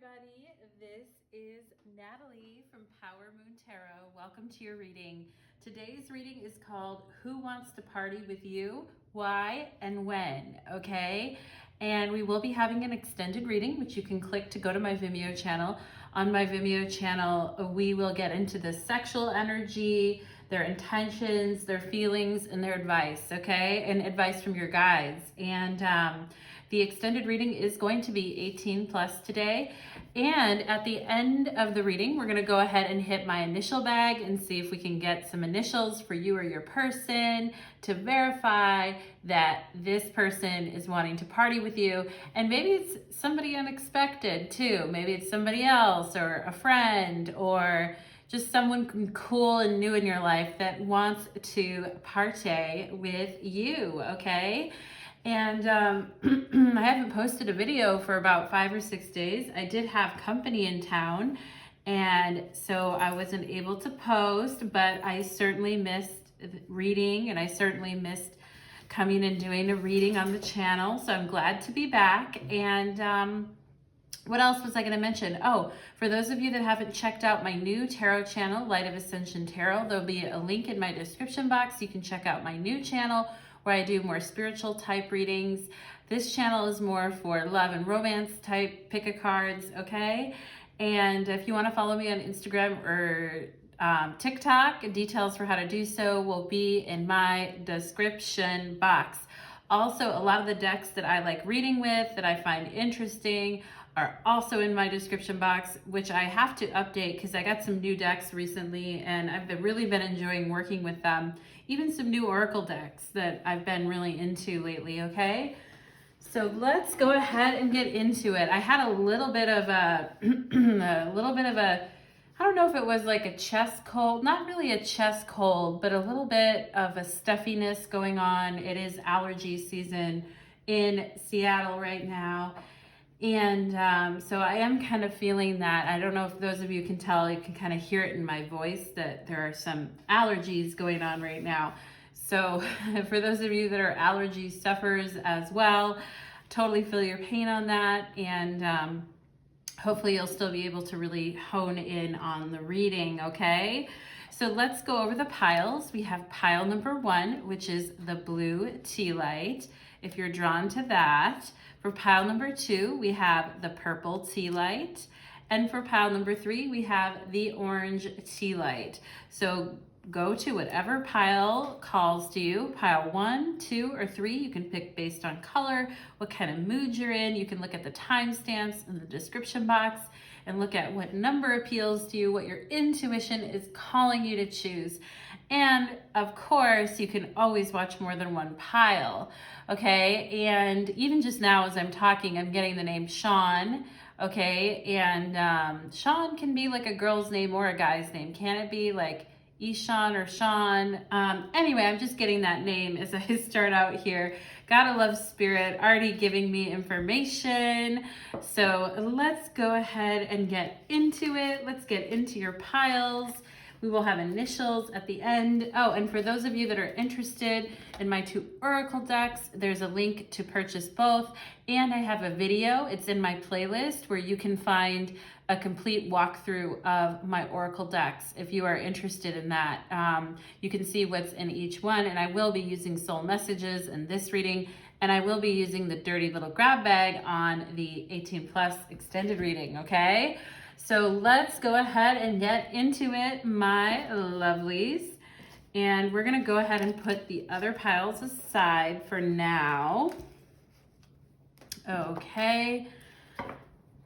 everybody. This is Natalie from Power Moon Tarot. Welcome to your reading. Today's reading is called Who Wants to Party with You? Why and When? Okay, and we will be having an extended reading, which you can click to go to my Vimeo channel. On my Vimeo channel, we will get into the sexual energy, their intentions, their feelings, and their advice, okay? And advice from your guides. And the extended reading is going to be 18 plus today. And at the end of the reading, we're gonna go ahead and hit my initial bag and see if we can get some initials for you or your person to verify that this person is wanting to party with you. And maybe it's somebody unexpected too. Maybe it's somebody else or a friend or just someone cool and new in your life that wants to partay with you, okay? And I haven't posted a video for about 5 or 6 days. I did have company in town, and so I wasn't able to post, but I certainly missed reading, and I certainly missed coming and doing a reading on the channel, so I'm glad to be back. And what else was I going to mention? Oh, for those of you that haven't checked out my new tarot channel, Light of Ascension Tarot, there'll be a link in my description box. You can check out my new channel where I do more spiritual type readings. This channel is more for love and romance type pick-a-cards, okay? And if you want to follow me on Instagram or Tik Tok, details for how to do so will be in my description box. Also, a lot of the decks that I like reading with, that I find interesting, are also in my description box, which I have to update because I got some new decks recently and I've really been enjoying working with them. Even some new oracle decks that I've been really into lately, okay? So let's go ahead and get into it. I had a little bit of a, I don't know if it was like a chest cold, not really a chest cold, but a little bit of a stuffiness going on. It is allergy season in Seattle right now. And so I am kind of feeling that. I don't know if those of you can tell, you can kind of hear it in my voice that there are some allergies going on right now. So for those of you that are allergy sufferers as well, totally feel your pain on that. And hopefully you'll still be able to really hone in on the reading, okay? So let's go over the piles. We have pile number 1, which is the blue tea light, if you're drawn to that. For pile number 2, we have the purple tea light. And for pile number 3, we have the orange tea light. So go to whatever pile calls to you. Pile 1, 2, or 3, you can pick based on color, what kind of mood you're in. You can look at the timestamps in the description box and look at what number appeals to you, what your intuition is calling you to choose. And of course, you can always watch more than one pile, okay? And even just now as I'm talking, I'm getting the name Sean, okay? And Sean can be like a girl's name or a guy's name. Can it be like Ishan or Sean? Anyway, I'm just getting that name as I start out here. Gotta love spirit, already giving me information. So let's go ahead and get into it. Let's get into your piles. We will have initials at the end. Oh, and for those of you that are interested in my 2 oracle decks, there's a link to purchase both. And I have a video, it's in my playlist, where you can find a complete walkthrough of my oracle decks. If you are interested in that, you can see what's in each one. And I will be using soul messages in this reading, and I will be using the dirty little grab bag on the 18 plus extended reading, okay? So let's go ahead and get into it, my lovelies. And we're gonna go ahead and put the other piles aside for now. Okay.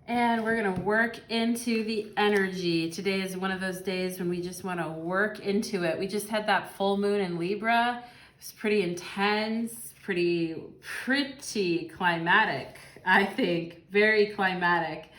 And we're gonna work into the energy. Today is one of those days when we just wanna work into it. We just had that full moon in Libra. It was pretty intense, pretty climatic, I think, very climatic.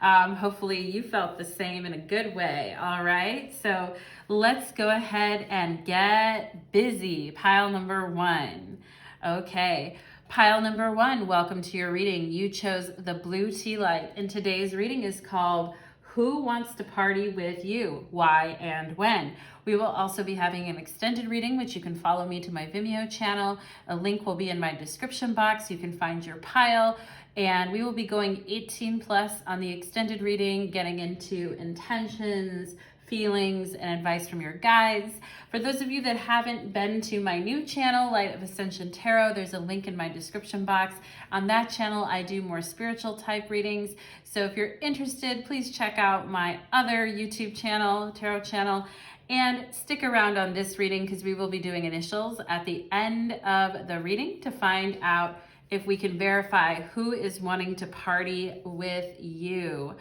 Hopefully you felt the same in a good way, all right? So let's go ahead and get busy. Pile number 1. Okay, pile number 1, welcome to your reading. You chose the blue tea light, and today's reading is called Who Wants to Party with You? Why and When? We will also be having an extended reading, which you can follow me to my Vimeo channel. A link will be in my description box. You can find your pile. And we will be going 18 plus on the extended reading, getting into intentions, feelings, and advice from your guides. For those of you that haven't been to my new channel, Light of Ascension Tarot, there's a link in my description box. On that channel, I do more spiritual type readings. So if you're interested, please check out my other YouTube channel, tarot channel, and stick around on this reading because we will be doing initials at the end of the reading to find out if we can verify who is wanting to party with you.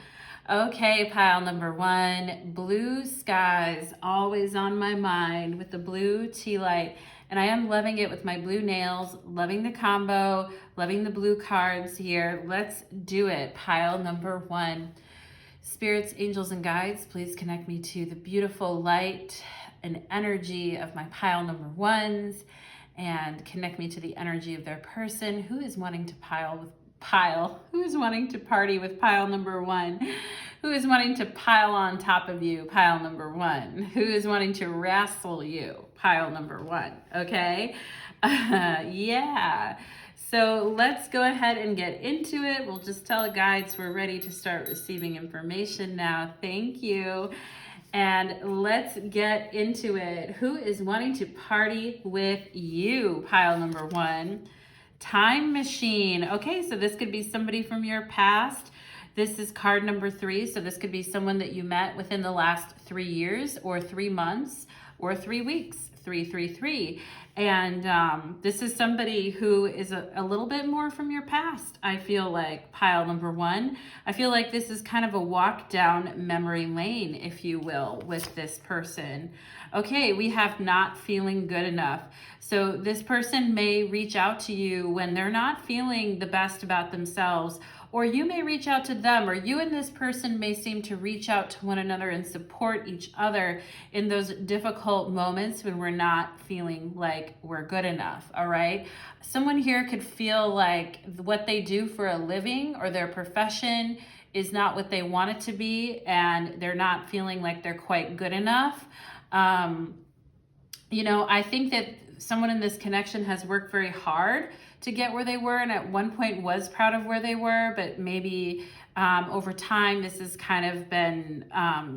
Okay, pile number one, blue skies, always on my mind with the blue tea light. And I am loving it with my blue nails, loving the combo, loving the blue cards here. Let's do it, pile number one. Spirits, angels, and guides, please connect me to the beautiful light and energy of my pile number ones and connect me to the energy of their person who is wanting to who is wanting to party with pile number one, who is wanting to pile on top of you, pile number one, who is wanting to wrestle you, pile number one, okay? Yeah. So let's go ahead and get into it. We'll just tell the guides we're ready to start receiving information now. Thank you. And let's get into it. Who is wanting to party with you, pile number one? Time machine. Okay, so this could be somebody from your past. This is card number 3. So this could be someone that you met within the last 3 years or 3 months or 3 weeks. 333. And this is somebody who is a little bit more from your past. I feel like pile number one. I feel like this is kind of a walk down memory lane, if you will, with this person. Okay, we have not feeling good enough. So this person may reach out to you when they're not feeling the best about themselves, or you may reach out to them, or you and this person may seem to reach out to one another and support each other in those difficult moments when we're not feeling like we're good enough, all right? Someone here could feel like what they do for a living or their profession is not what they want it to be, and they're not feeling like they're quite good enough. You know, I think that someone in this connection has worked very hard to get where they were and at one point was proud of where they were, but maybe over time this has kind of been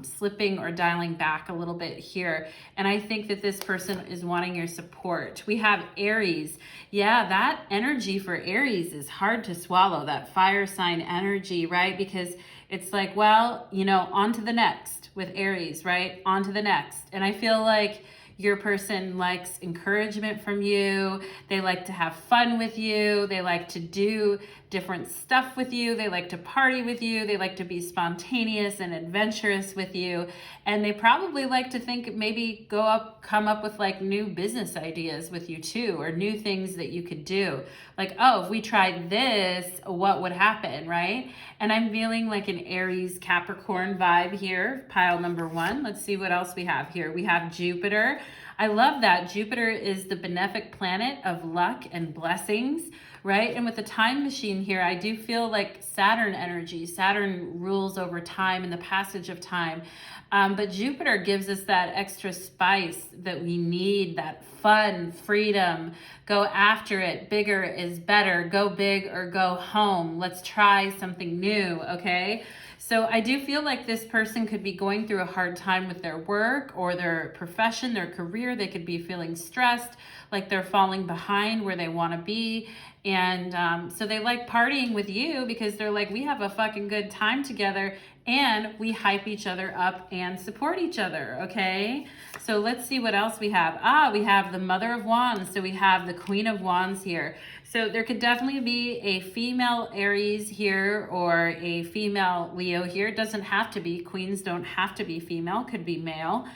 slipping or dialing back a little bit here. And I think that this person is wanting your support. We have Aries. Yeah, that energy for Aries is hard to swallow, that fire sign energy, right? Because it's like, well, you know, on to the next with Aries, right? On to the next. And I feel like your person likes encouragement from you. They like to have fun with you. They like to do different stuff with you. They like to party with you. They like to be spontaneous and adventurous with you. And they probably like to think maybe come up with like new business ideas with you too, or new things that you could do. Like, oh, if we tried this, what would happen, right? And I'm feeling like an Aries Capricorn vibe here, pile number one. Let's see what else we have here. We have Jupiter. I love that. Jupiter is the benefic planet of luck and blessings, right? And with the time machine here, I do feel like Saturn energy. Saturn rules over time and the passage of time. But Jupiter gives us that extra spice that we need, that fun, freedom, go after it. Bigger is better. Go big or go home. Let's try something new, okay? So I do feel like this person could be going through a hard time with their work or their profession, their career. They could be feeling stressed, like they're falling behind where they want to be. And so they like partying with you because they're like, we have a fucking good time together and we hype each other up and support each other, okay? So let's see what else we have. We have the Mother of Wands. So we have the Queen of Wands here. So there could definitely be a female Aries here or a female Leo here. It doesn't have to be. Queens don't have to be female, could be male.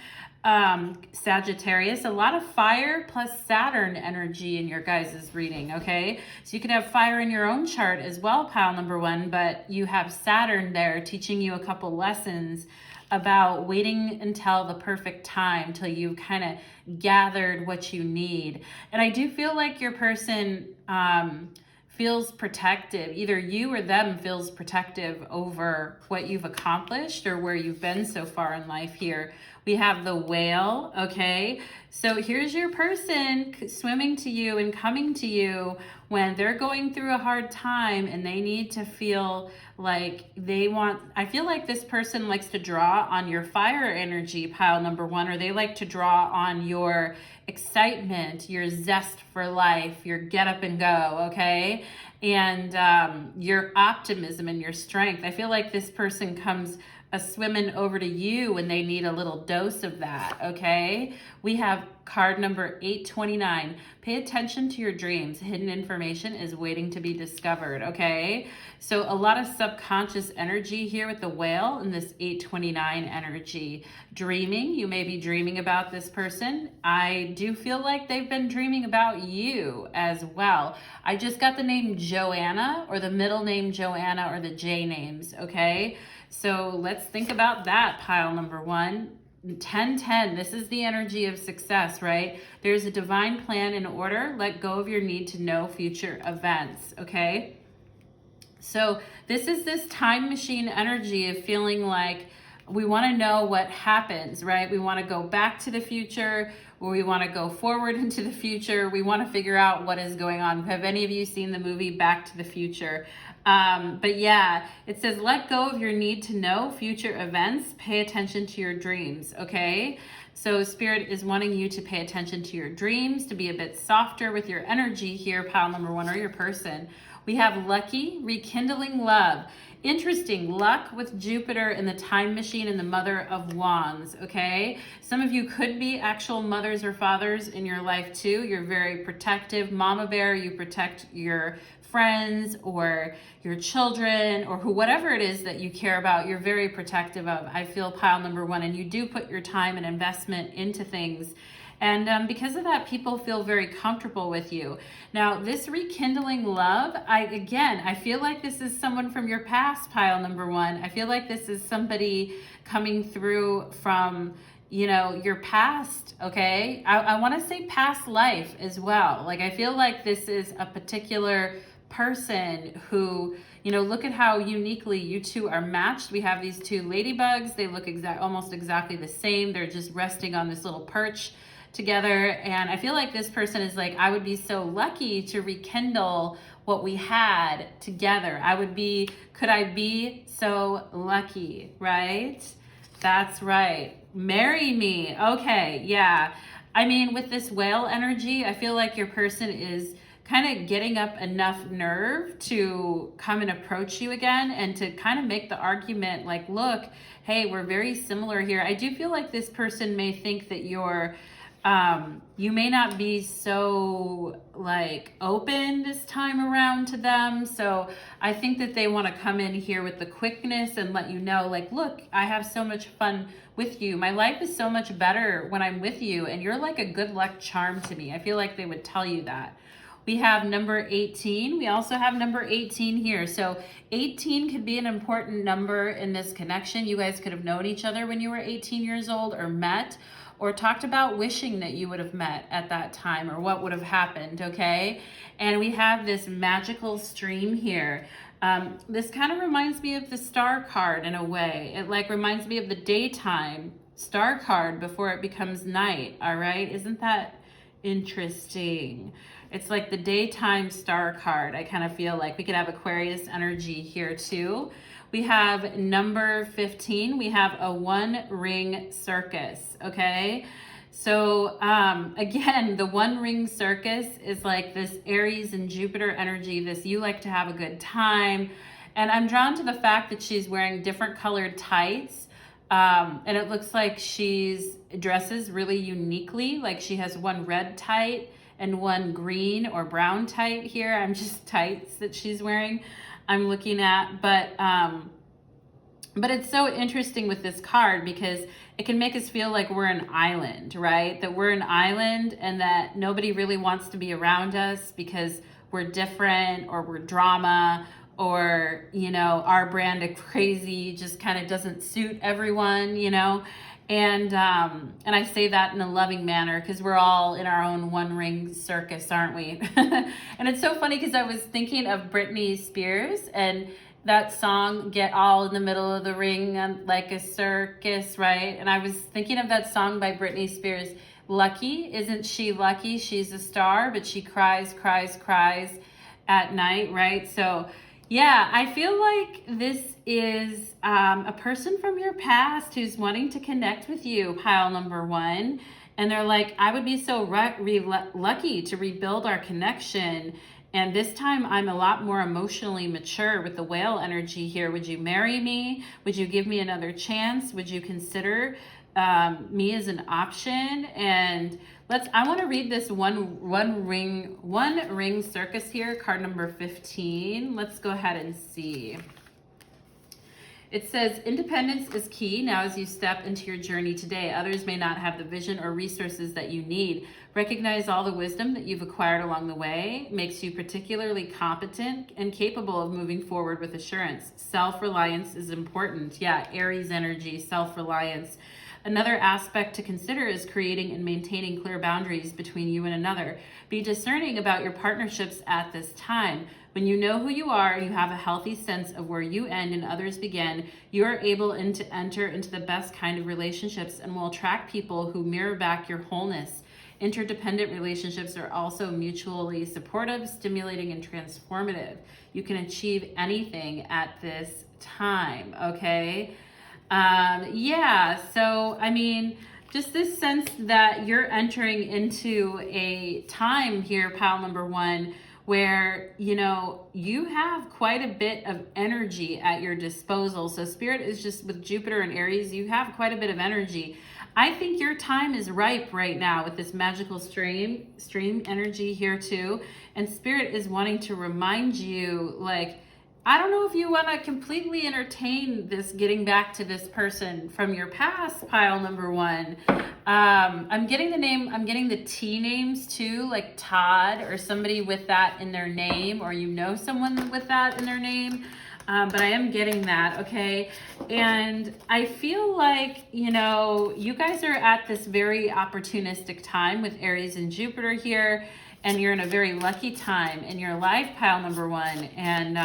Sagittarius, a lot of fire plus Saturn energy in your guys' reading, okay? So you could have fire in your own chart as well, pile number one, but you have Saturn there teaching you a couple lessons about waiting until the perfect time, till you've kind of gathered what you need. And I do feel like your person feels protective. Either you or them feels protective over what you've accomplished or where you've been so far in life here. We have the Whale, okay? So here's your person swimming to you and coming to you when they're going through a hard time and they need to feel like I feel like this person likes to draw on your fire energy, pile number one, or they like to draw on your excitement, your zest for life, your get up and go, okay? And your optimism and your strength. I feel like this person comes swimming over to you when they need a little dose of that, okay? We have card number 829. Pay attention to your dreams. Hidden information is waiting to be discovered, okay? So a lot of subconscious energy here with the whale and this 829 energy. Dreaming, you may be dreaming about this person. I do feel like they've been dreaming about you as well. I just got the name Joanna, or the middle name Joanna, or the J names, okay? So let's think about that, pile number one. 1010, this is the energy of success, right? There's a divine plan in order. Let go of your need to know future events, okay? So this is this time machine energy of feeling like we want to know what happens, right? We want to go back to the future, or we want to go forward into the future. We want to figure out what is going on. Have any of you seen the movie Back to the Future? But yeah, it says, let go of your need to know future events. Pay attention to your dreams, okay? So Spirit is wanting you to pay attention to your dreams, to be a bit softer with your energy here, pile number one, or your person. We have lucky, rekindling love. Interesting, luck with Jupiter in the time machine and the Mother of Wands, okay? Some of you could be actual mothers or fathers in your life too. You're very protective. Mama bear, you protect your friends or your children or whatever it is that you care about, you're very protective of. I feel pile number one, and you do put your time and investment into things. And because of that, people feel very comfortable with you. Now, this rekindling love, I feel like this is someone from your past, pile number one. I feel like this is somebody coming through from, you know, your past, okay? I want to say past life as well. Like, I feel like this is a particular person who, you know, look at how uniquely you two are matched. We have these two ladybugs. They look almost exactly the same. They're just resting on this little perch together. And I feel like this person is like, I would be so lucky to rekindle what we had together. Could I be so lucky, right? That's right. Marry me. Okay, yeah. I mean, with this whale energy, I feel like your person is kind of getting up enough nerve to come and approach you again and to kind of make the argument like, look, hey, we're very similar here. I do feel like this person may think that you may not be so like open this time around to them. So I think that they want to come in here with the quickness and let you know, like, look, I have so much fun with you. My life is so much better when I'm with you, and you're like a good luck charm to me. I feel like they would tell you that. We have number 18. We also have number 18 here. So 18 could be an important number in this connection. You guys could have known each other when you were 18 years old, or met, or talked about wishing that you would have met at that time, or what would have happened, okay? And we have this magical stream here. This kind of reminds me of the star card in a way. It like reminds me of the daytime star card before it becomes night, all right? Isn't that interesting? It's like the daytime star card. I kind of feel like we could have Aquarius energy here too. We have number 15. We have a one ring circus, okay? So again, the one ring circus is like this Aries and Jupiter energy, this you like to have a good time. And I'm drawn to the fact that she's wearing different colored tights. And it looks like she's dresses really uniquely. Like she has one red tight and one green or brown tight here. I'm just tights that she's wearing. I'm looking at, but it's so interesting with this card because it can make us feel like we're an island, right? That we're an island and that nobody really wants to be around us because we're different or we're drama, or, you know, our brand of crazy just kind of doesn't suit everyone, you know? And I say that in a loving manner because we're all in our own one ring circus, aren't we? And it's so funny because I was thinking of Britney Spears and that song, Get All in the Middle of the Ring like a circus, right? And I was thinking of that song by Britney Spears, Lucky. Isn't she lucky? She's a star, but she cries, cries, cries at night, right? So yeah, I feel like this is a person from your past who's wanting to connect with you, pile number one. And they're like, I would be so lucky to rebuild our connection. And this time I'm a lot more emotionally mature with the whale energy here. Would you marry me? Would you give me another chance? Would you consider me as an option? And I want to read this one ring circus here, card number 15. Let's go ahead and see. It says, independence is key now as you step into your journey today. Others may not have the vision or resources that you need. Recognize all the wisdom that you've acquired along the way makes you particularly competent and capable of moving forward with assurance. Self-reliance is important. Yeah, Aries energy, self-reliance. Another aspect to consider is creating and maintaining clear boundaries between you and another. Be discerning about your partnerships at this time. When you know who you are, you have a healthy sense of where you end and others begin, you are able to enter into the best kind of relationships and will attract people who mirror back your wholeness. Interdependent relationships are also mutually supportive, stimulating, and transformative. You can achieve anything at this time, okay? Yeah, so I mean, just this sense that you're entering into a time here, pile number one, where, you know, you have quite a bit of energy at your disposal. So Spirit is just, with Jupiter and Aries, you have quite a bit of energy. I think your time is ripe right now with this magical stream energy here too. And Spirit is wanting to remind you, like, I don't know if you want to completely entertain this getting back to this person from your past, pile number one. I'm getting the name, I'm getting the T names too, like Todd or somebody with that in their name, or you know someone with that in their name. But I am getting that, okay? And I feel like, you know, you guys are at this very opportunistic time with Aries and Jupiter here, and you're in a very lucky time in your life, pile number one. And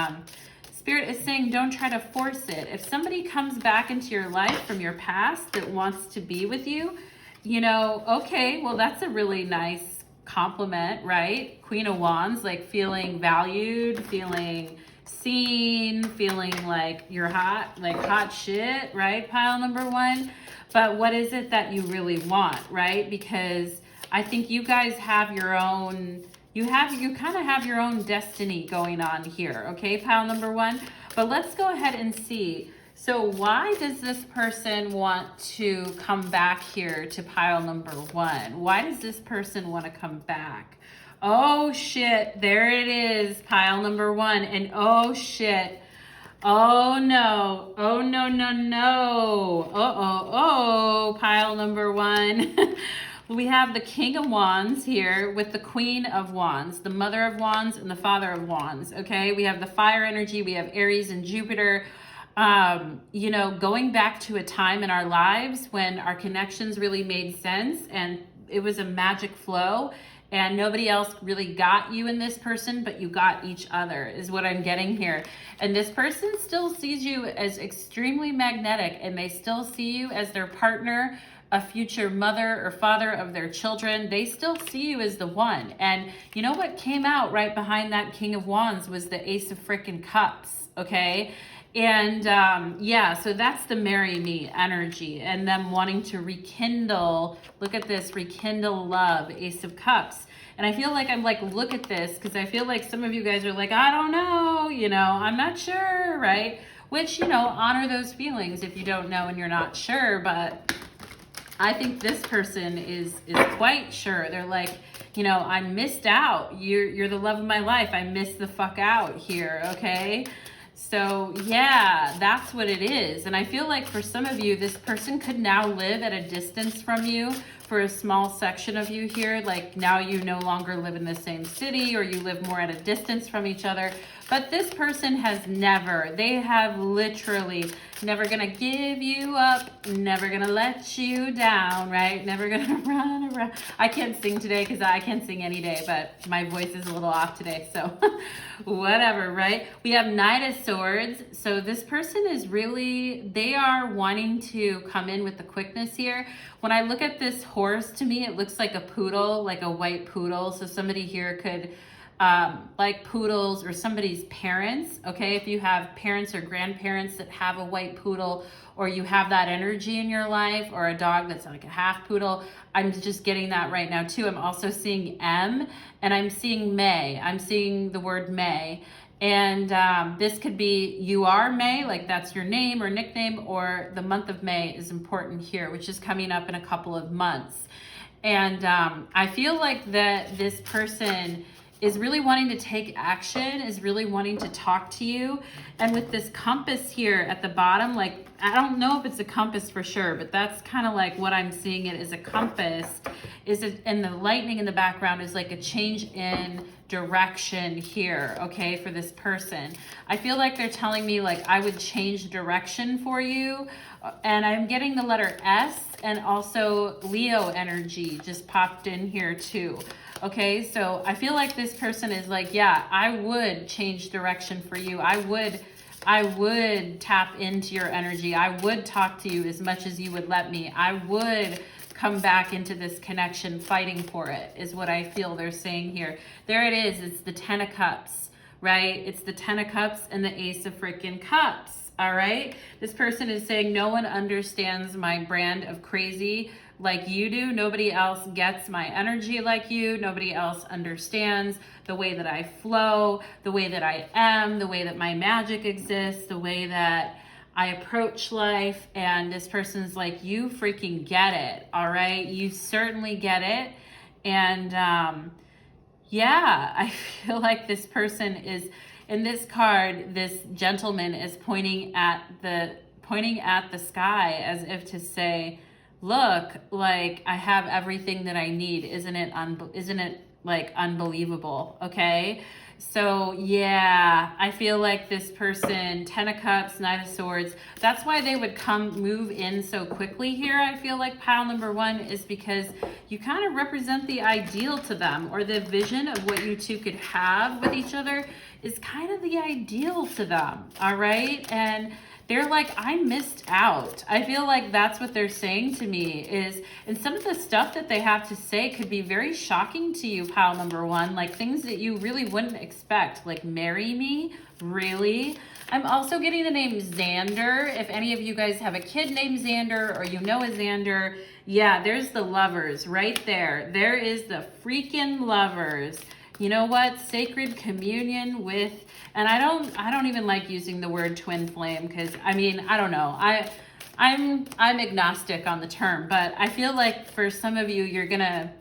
Spirit is saying, don't try to force it. If somebody comes back into your life from your past that wants to be with you, you know, okay, well, that's a really nice compliment, right? Queen of Wands, like feeling valued, feeling seen, feeling like you're hot, like hot shit, right? Pile number one. But what is it that you really want, right? Because I think you guys have your own, you kind of have your own destiny going on here, okay, pile number one? But let's go ahead and see. So why does this person want to come back here to pile number one? Why does this person want to come back? Oh shit, there it is, pile number one. And oh shit, oh no, oh no, no, no. Oh, pile number one. We have the King of Wands here with the Queen of Wands, the Mother of Wands and the Father of Wands, okay? We have the fire energy, we have Aries and Jupiter. You know, going back to a time in our lives when our connections really made sense and it was a magic flow and nobody else really got you in this person, but you got each other, is what I'm getting here. And this person still sees you as extremely magnetic, and they still see you as their partner, a future mother or father of their children. They still see you as the one. And you know what came out right behind that King of Wands was the Ace of frickin' Cups, okay? And yeah, so that's the marry me energy and them wanting to rekindle, look at this, rekindle love, Ace of Cups. And I feel like I'm like, look at this, because I feel like some of you guys are like, I don't know, you know, I'm not sure, right? Which, you know, honor those feelings if you don't know and you're not sure. But I think this person is quite sure. They're like, you know, I missed out. You're the love of my life. I missed the fuck out here, okay? So yeah, that's what it is. And I feel like for some of you, this person could now live at a distance from you for a small section of you here. Like now you no longer live in the same city or you live more at a distance from each other. But this person has never, they have literally never gonna give you up, never gonna let you down, right? Never gonna run around. I can't sing today because I can sing any day, but my voice is a little off today, so whatever, right? We have Knight of Swords. So this person is really, they are wanting to come in with the quickness here. When I look at this horse, to me, it looks like a poodle, like a white poodle. So somebody here could like poodles or somebody's parents, okay? If you have parents or grandparents that have a white poodle, or you have that energy in your life, or a dog that's like a half poodle, I'm just getting that right now too. I'm also seeing M, and I'm seeing May. I'm seeing the word May. And this could be you are May, like that's your name or nickname, or the month of May is important here, which is coming up in a couple of months. And I feel like that this person is really wanting to take action, is really wanting to talk to you. And with this compass here at the bottom, like, I don't know if it's a compass for sure, but that's kind of like what I'm seeing it as a compass. And the lightning in the background is like a change in direction here, okay, for this person. I feel like they're telling me like I would change direction for you. And I'm getting the letter S, and also Leo energy just popped in here too. Okay, so I feel like this person is like, yeah, I would change direction for you. I would tap into your energy. I would talk to you as much as you would let me. I would come back into this connection, fighting for it, is what I feel they're saying here. There it is. It's the 10 of Cups, right? It's the 10 of Cups and the Ace of freaking Cups. All right. This person is saying no one understands my brand of crazy like you do. Nobody else gets my energy like you. Nobody else understands the way that I flow, the way that I am, the way that my magic exists, the way that I approach life. And this person's like, you freaking get it. All right. You certainly get it. And yeah, I feel like this person is, in this card, this gentleman is pointing at the sky as if to say, look, like I have everything that I need. Isn't it like unbelievable? Okay. So yeah, I feel like this person, 10 of Cups, 9 of Swords, that's why they would move in so quickly here. I feel like pile number 1 is because you kind of represent the ideal to them, or the vision of what you two could have with each other is kind of the ideal to them. All right. And they're like, I missed out. I feel like that's what they're saying to me is, and some of the stuff that they have to say could be very shocking to you, pile number 1, like things that you really wouldn't expect, like marry me, really? I'm also getting the name Xander. If any of you guys have a kid named Xander, or you know a Xander, yeah, there's the lovers right there. There is the freaking lovers. You know what? Sacred communion with, and I don't even like using the word twin flame, because I mean, I don't know. I'm agnostic on the term, but I feel like for some of you, you're gonna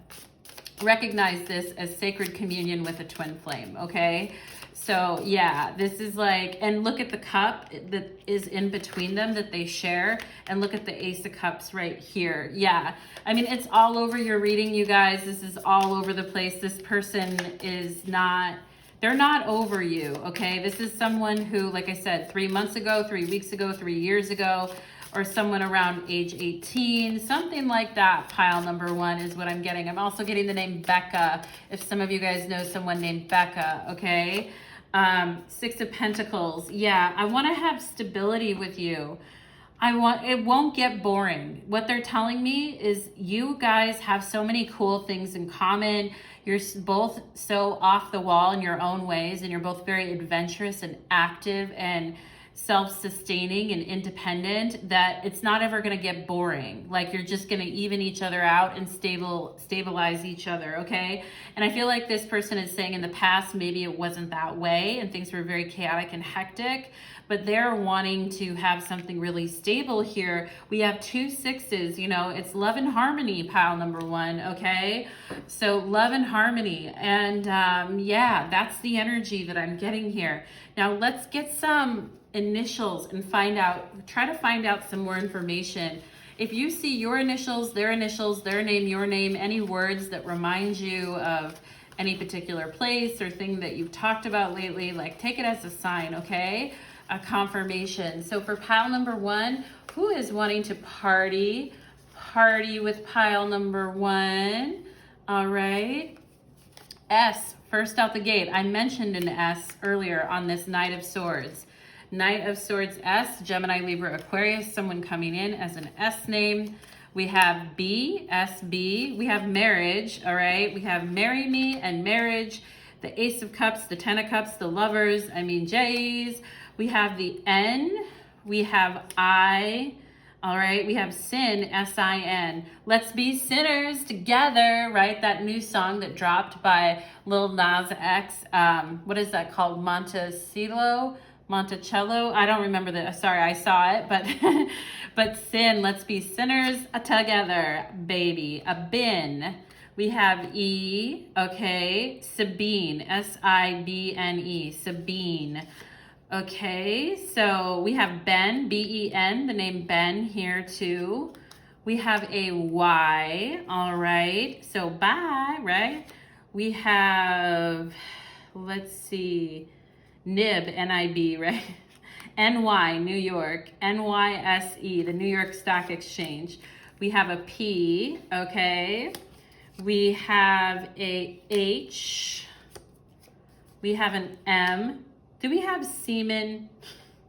recognize this as sacred communion with a twin flame, okay? So yeah, this is like, and look at the cup that is in between them that they share, and look at the Ace of Cups right here. Yeah, I mean, it's all over your reading, you guys. This is all over the place. This person is not, they're not over you, okay? This is someone who, like I said, 3 months ago, 3 weeks ago, 3 years ago, or someone around age 18, something like that. Pile number 1 is what I'm getting. I'm also getting the name Becca, if some of you guys know someone named Becca, okay? 6 of Pentacles. Yeah, I want to have stability with you. It won't get boring. What they're telling me is you guys have so many cool things in common. You're both so off the wall in your own ways, and you're both very adventurous and active and self-sustaining and independent, that it's not ever going to get boring. Like, you're just going to even each other out and stabilize each other, okay? And I feel like this person is saying in the past, maybe it wasn't that way and things were very chaotic and hectic, but they're wanting to have something really stable here. We have 2 6s, you know, it's love and harmony, pile number 1, okay? So love and harmony. And yeah, that's the energy that I'm getting here. Now let's get some initials and try to find out some more information. If you see your initials, their name, your name, any words that remind you of any particular place or thing that you've talked about lately, like take it as a sign, okay? A confirmation. So for pile number 1, who is wanting to party with pile number 1? All right. S, first out the gate. I mentioned an S earlier on this Knight of Swords. Knight of Swords S, Gemini, Libra, Aquarius, someone coming in as an S name. We have B, SB. We have marriage, all right? We have marry me and marriage. the Ace of Cups, the Ten of Cups, the Lovers, I mean Jays. We have the N, we have I, all right, we have sin, S-I-N. Let's be sinners together, right? That new song that dropped by Lil Nas X. What is that called? Monticello? I don't remember sorry, I saw it, but but sin, let's be sinners together, baby. A bin. We have E, okay, Sabine, S-I-B-N-E, Sabine. Okay, so we have Ben, B-E-N, the name Ben here too. We have a Y, all right, so bye, right? We have, let's see, Nib, N-I-B, right? N-Y, New York, N-Y-S-E, the New York Stock Exchange. We have a P, okay? We have a H. We have an M. Do we have semen?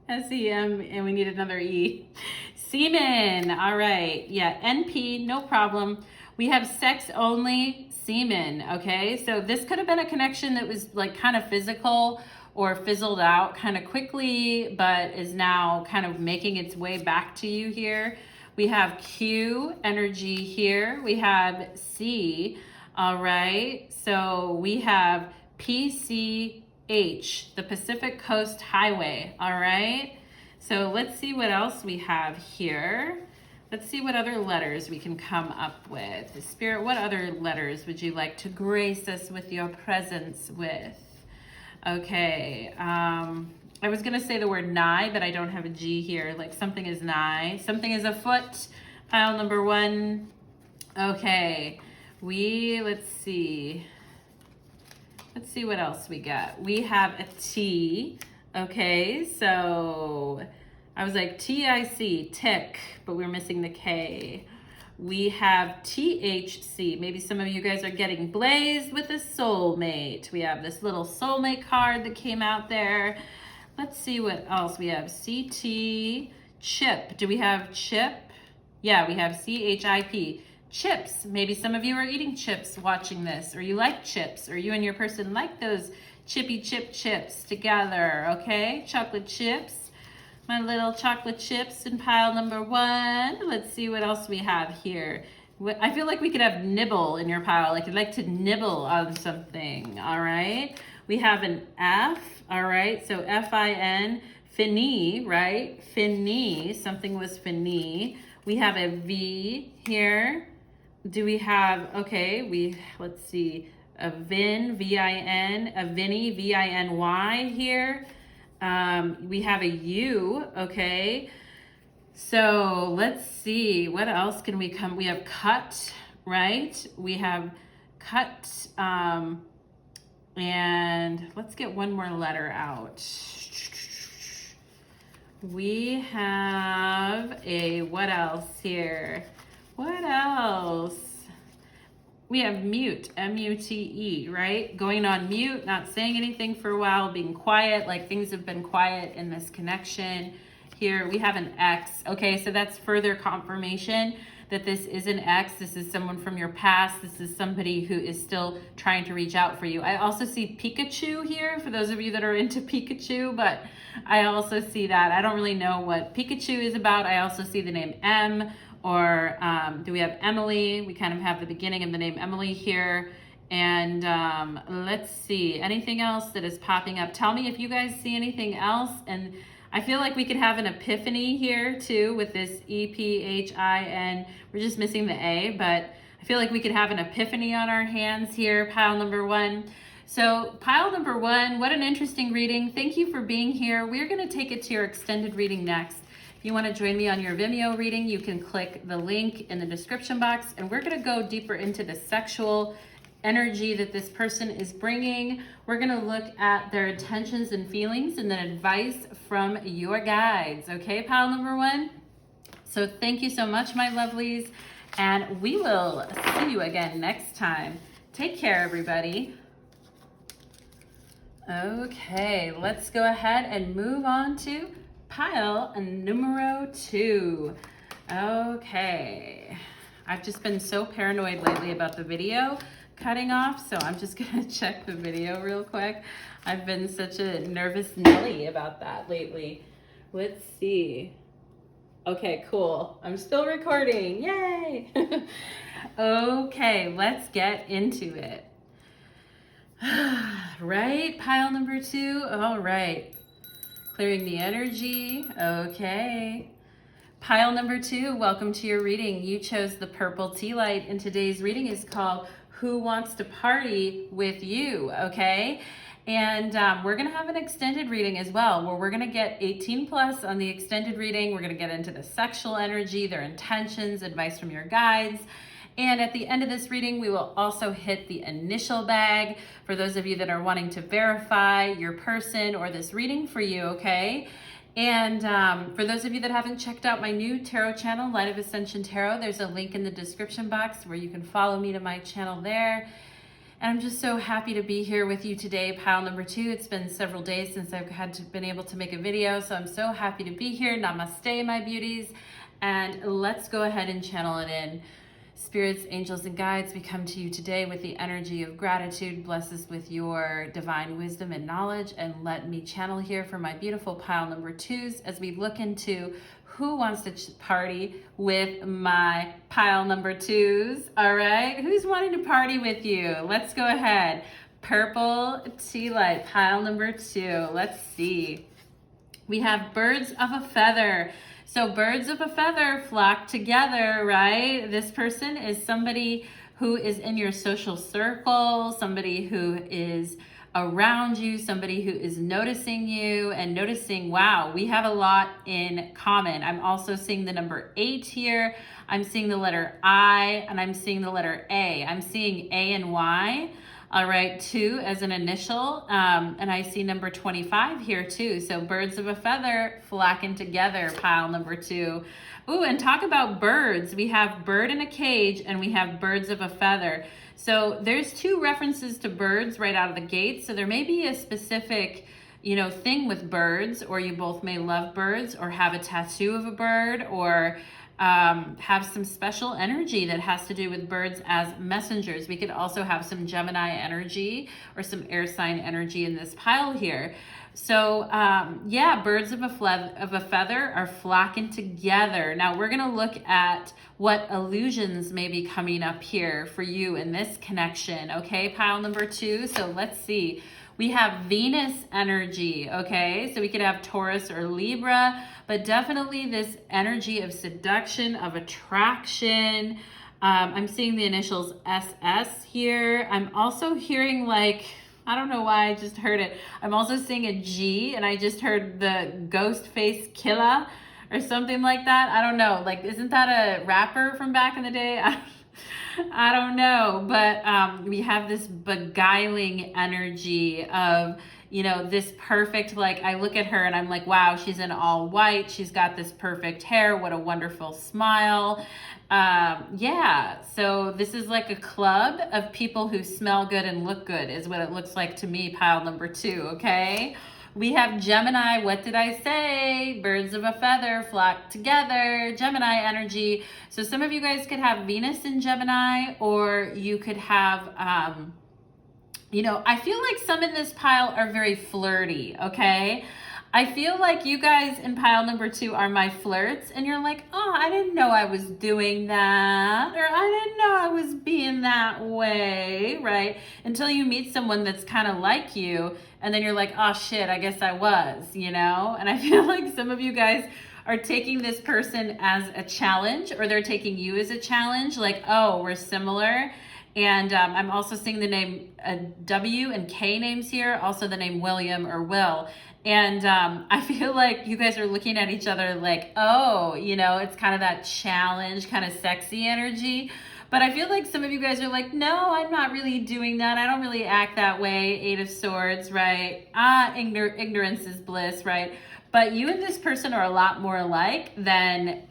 S-E-M, and we need another E. Semen, all right. Yeah, NP, no problem. We have sex only, semen, okay? So this could have been a connection that was like kind of physical or fizzled out kind of quickly, but is now kind of making its way back to you here. We have Q, energy here. We have C, all right? So we have PCH, the Pacific Coast Highway, all right? So let's see what else we have here. Let's see what other letters we can come up with. Spirit, what other letters would you like to grace us with your presence with? Okay, I was gonna say the word nigh, but I don't have a G here. Like something is nigh, something is afoot. Pile number 1. Okay, let's see what else we got. We have a T, okay, so I was like T-I-C, tick, but we're missing the K. We have THC. Maybe some of you guys are getting blazed with a soulmate. We have this little soulmate card that came out there. Let's see what else we have. CT, chip. Do we have chip? Yeah, we have CHIP. Chips. Maybe some of you are eating chips watching this, or you like chips, or you and your person like those chippy chip chips together, okay? Chocolate chips. My little chocolate chips in pile number 1. Let's see what else we have here. I feel like we could have nibble in your pile, like you'd like to nibble on something, all right? We have an F, all right? So F-I-N, fini, right? Fini, something was fini. We have a V here. Do we have, okay, let's see, a Vin, V-I-N, a Vinny, V-I-N-Y here. We have a U, okay. So let's see, what else can we come? We have cut, right? We have cut, and let's get one more letter out. We have a, what else here? What else? We have mute, M-U-T-E, right? Going on mute, not saying anything for a while, being quiet, like things have been quiet in this connection. Here we have an X. Okay, so that's further confirmation that this is an X. This is someone from your past. This is somebody who is still trying to reach out for you. I also see Pikachu here, for those of you that are into Pikachu, but I also see that. I don't really know what Pikachu is about. I also see the name M, or do we have Emily? We kind of have the beginning of the name Emily here. And let's see, anything else that is popping up? Tell me if you guys see anything else. And I feel like we could have an epiphany here too with this E-P-H-I-N. We're just missing the A, but I feel like we could have an epiphany on our hands here, pile number 1. So pile number 1, what an interesting reading. Thank you for being here. We're gonna take it to your extended reading next. If you want to join me on your Vimeo reading, you can click the link in the description box, and we're going to go deeper into the sexual energy that this person is bringing. We're going to look at their intentions and feelings and then advice from your guides. Okay, pile number 1? So thank you so much, my lovelies, and we will see you again next time. Take care, everybody. Okay, let's go ahead and move on to pile numero 2. Okay, I've just been so paranoid lately about the video cutting off, so I'm just gonna check the video real quick. I've been such a nervous Nelly about that lately. Let's see. Okay, cool. I'm still recording. Yay! Okay, let's get into it. Right, pile number 2. All right. Clearing the energy. Okay. Pile number 2, welcome to your reading. You chose the purple tea light, and today's reading is called Who Wants to Party With You? Okay. And we're going to have an extended reading as well, where we're going to get 18 plus on the extended reading. We're going to get into the sexual energy, their intentions, advice from your guides. And at the end of this reading, we will also hit the initial bag for those of you that are wanting to verify your person or this reading for you, okay? And for those of you that haven't checked out my new tarot channel, Light of Ascension Tarot, there's a link in the description box where you can follow me to my channel there. And I'm just so happy to be here with you today, pile number 2. It's been several days since I've been able to make a video, so I'm so happy to be here. Namaste, my beauties. And let's go ahead and channel it in. Spirits, angels, and guides, we come to you today with the energy of gratitude. Bless us with your divine wisdom and knowledge, and let me channel here for my beautiful pile number 2s as we look into who wants to party with my pile number 2s. All right, who's wanting to party with you? Let's go ahead. Purple tea light, pile number 2. Let's see. We have birds of a feather. So birds of a feather flock together, right? This person is somebody who is in your social circle, somebody who is around you, somebody who is noticing you and noticing, wow, we have a lot in common. I'm also seeing the number 8 here. I'm seeing the letter I, and I'm seeing the letter A. I'm seeing A and Y. All right, 2 as an initial, and I see number 25 here too. So birds of a feather flocking together, pile number 2. Ooh, and talk about birds. We have bird in a cage, and we have birds of a feather. So there's 2 references to birds right out of the gate. So there may be a specific, thing with birds, or you both may love birds, or have a tattoo of a bird, or have some special energy that has to do with birds as messengers. We could also have some Gemini energy or some air sign energy in this pile here. So yeah, birds of a feather are flocking together. Now we're going to look at what illusions may be coming up here for you in this connection. Okay, pile number 2. So let's see. We have Venus energy, okay? So we could have Taurus or Libra, but definitely this energy of seduction, of attraction. I'm seeing the initials SS here. I'm also hearing I don't know why I just heard it. I'm also seeing a G, and I just heard the ghost face killer or something like that. I don't know. Isn't that a rapper from back in the day? I don't know, but we have this beguiling energy of, this perfect, I look at her and I'm like, wow, she's in all white. She's got this perfect hair. What a wonderful smile. Yeah, so this is like a club of people who smell good and look good is what it looks like to me, pile number 2, okay? We have Gemini. What did I say? Birds of a feather flock together. Gemini energy. So some of you guys could have Venus in Gemini, or you could have, I feel like some in this pile are very flirty, okay? I feel like you guys in pile number 2 are my flirts, and you're like, oh, I didn't know I was doing that, or I didn't know I was being that way, right? Until you meet someone that's kind of like you, and then you're like, oh shit, I guess I was, And I feel like some of you guys are taking this person as a challenge, or they're taking you as a challenge, like, oh, we're similar. And I'm also seeing the name W and K names here, also the name William or Will. And I feel like you guys are looking at each other like, oh, it's kind of that challenge, kind of sexy energy. But I feel like some of you guys are like, no, I'm not really doing that. I don't really act that way. 8 of Swords, right? Ignorance is bliss, right? But you and this person are a lot more alike than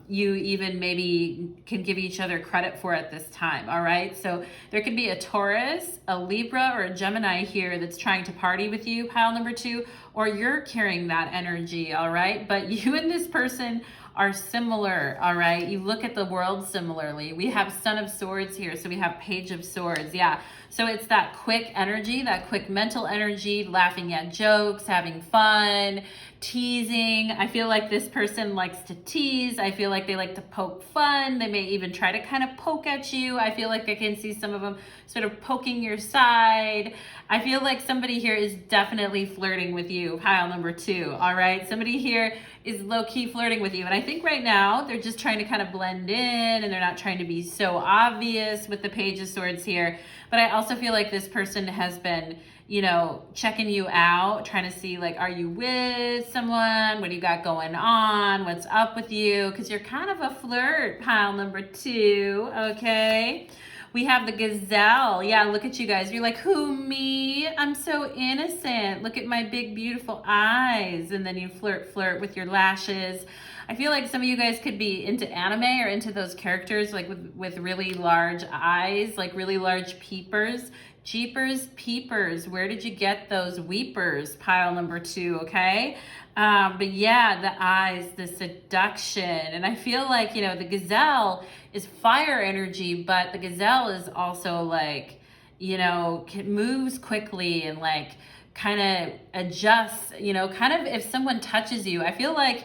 you even maybe can give each other credit for at this time, all right? So there could be a Taurus, a Libra, or a Gemini here that's trying to party with you, pile number 2, or you're carrying that energy, all right? But you and this person are similar, all right? You look at the world similarly. We have Son of Swords here, so we have Page of Swords, yeah. So it's that quick energy, that quick mental energy, laughing at jokes, having fun, teasing. I feel like this person likes to tease. I feel like they like to poke fun. They may even try to kind of poke at you. I feel like I can see some of them sort of poking your side. I feel like somebody here is definitely flirting with you, pile number 2, all right? Somebody here is low-key flirting with you. And I think right now they're just trying to kind of blend in and they're not trying to be so obvious with the Page of Swords here. But I also feel like this person has been, you know, checking you out, trying to see like, are you with someone? What do you got going on? What's up with you? Because you're kind of a flirt, pile number 2, okay? We have the gazelle. Yeah, look at you guys. You're like, who, me? I'm so innocent. Look at my big, beautiful eyes. And then you flirt with your lashes. I feel like some of you guys could be into anime or into those characters like with really large eyes, like really large peepers. Jeepers peepers, where did you get those weepers? Pile number 2, okay? But yeah, the eyes, the seduction. And I feel like, you know, the gazelle is fire energy, but the gazelle is also like, you know, moves quickly and like kind of adjusts, you know, kind of if someone touches you. I feel like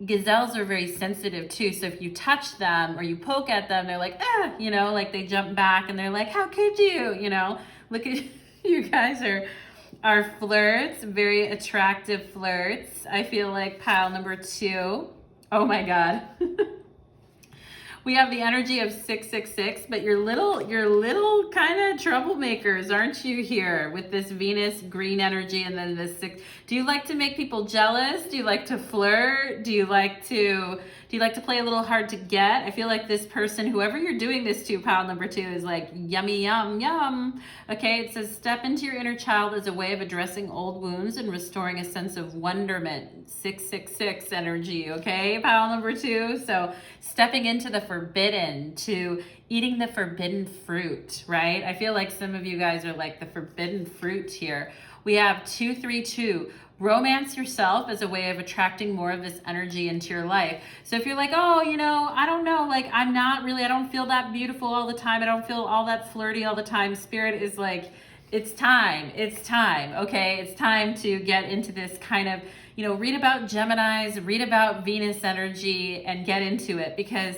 gazelles are very sensitive too. So if you touch them or you poke at them, they're like, ah, you know, like they jump back and they're like, how could you, you know? Look at you guys are flirts, very attractive flirts. I feel like pile number 2. Oh my God. We have the energy of 666, but you're little kind of troublemakers, aren't you, here with this Venus green energy and then this 6. Do you like to make people jealous? Do you like to flirt? Do you like to play a little hard to get? I feel like this person, whoever you're doing this to, pile number 2, is like yummy, yum, yum. Okay, it says step into your inner child as a way of addressing old wounds and restoring a sense of wonderment. 666 energy, okay, pile number 2. So stepping into the forbidden, to eating the forbidden fruit, right? I feel like some of you guys are like the forbidden fruit here. We have 232. Romance yourself as a way of attracting more of this energy into your life. So if you're like, oh, you know, I don't know, like I don't feel that beautiful all the time. I don't feel all that flirty all the time. Spirit is like, it's time, okay? It's time to get into this kind of, you know, read about Geminis, read about Venus energy and get into it, because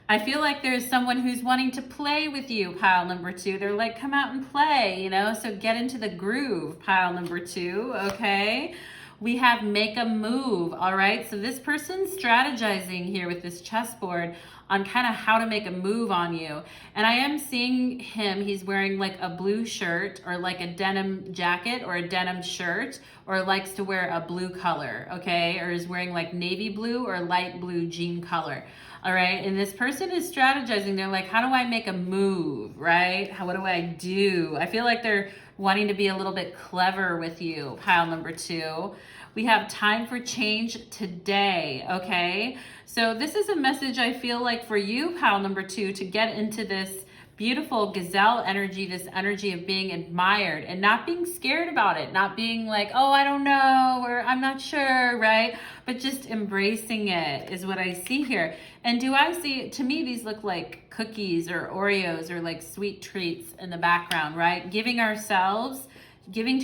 I feel like there's someone who's wanting to play with you, pile number 2. They're like, come out and play, you know, so get into the groove, pile number 2, okay? We have make a move, all right? So this person's strategizing here with this chessboard on kind of how to make a move on you. And I am seeing him, he's wearing like a blue shirt or like a denim jacket or a denim shirt, or likes to wear a blue color, okay? Or is wearing like navy blue or light blue jean color. All right, and this person is strategizing. They're like, how do I make a move, right? What do I do? I feel like they're wanting to be a little bit clever with you, pile number 2. We have time for change today, okay? So this is a message I feel like for you, pile number 2, to get into this beautiful gazelle energy, this energy of being admired and not being scared about it, not being like, oh, I don't know, or I'm not sure, right? But just embracing it is what I see here. And do I see, to me, these look like cookies or Oreos or like sweet treats in the background, right? Giving to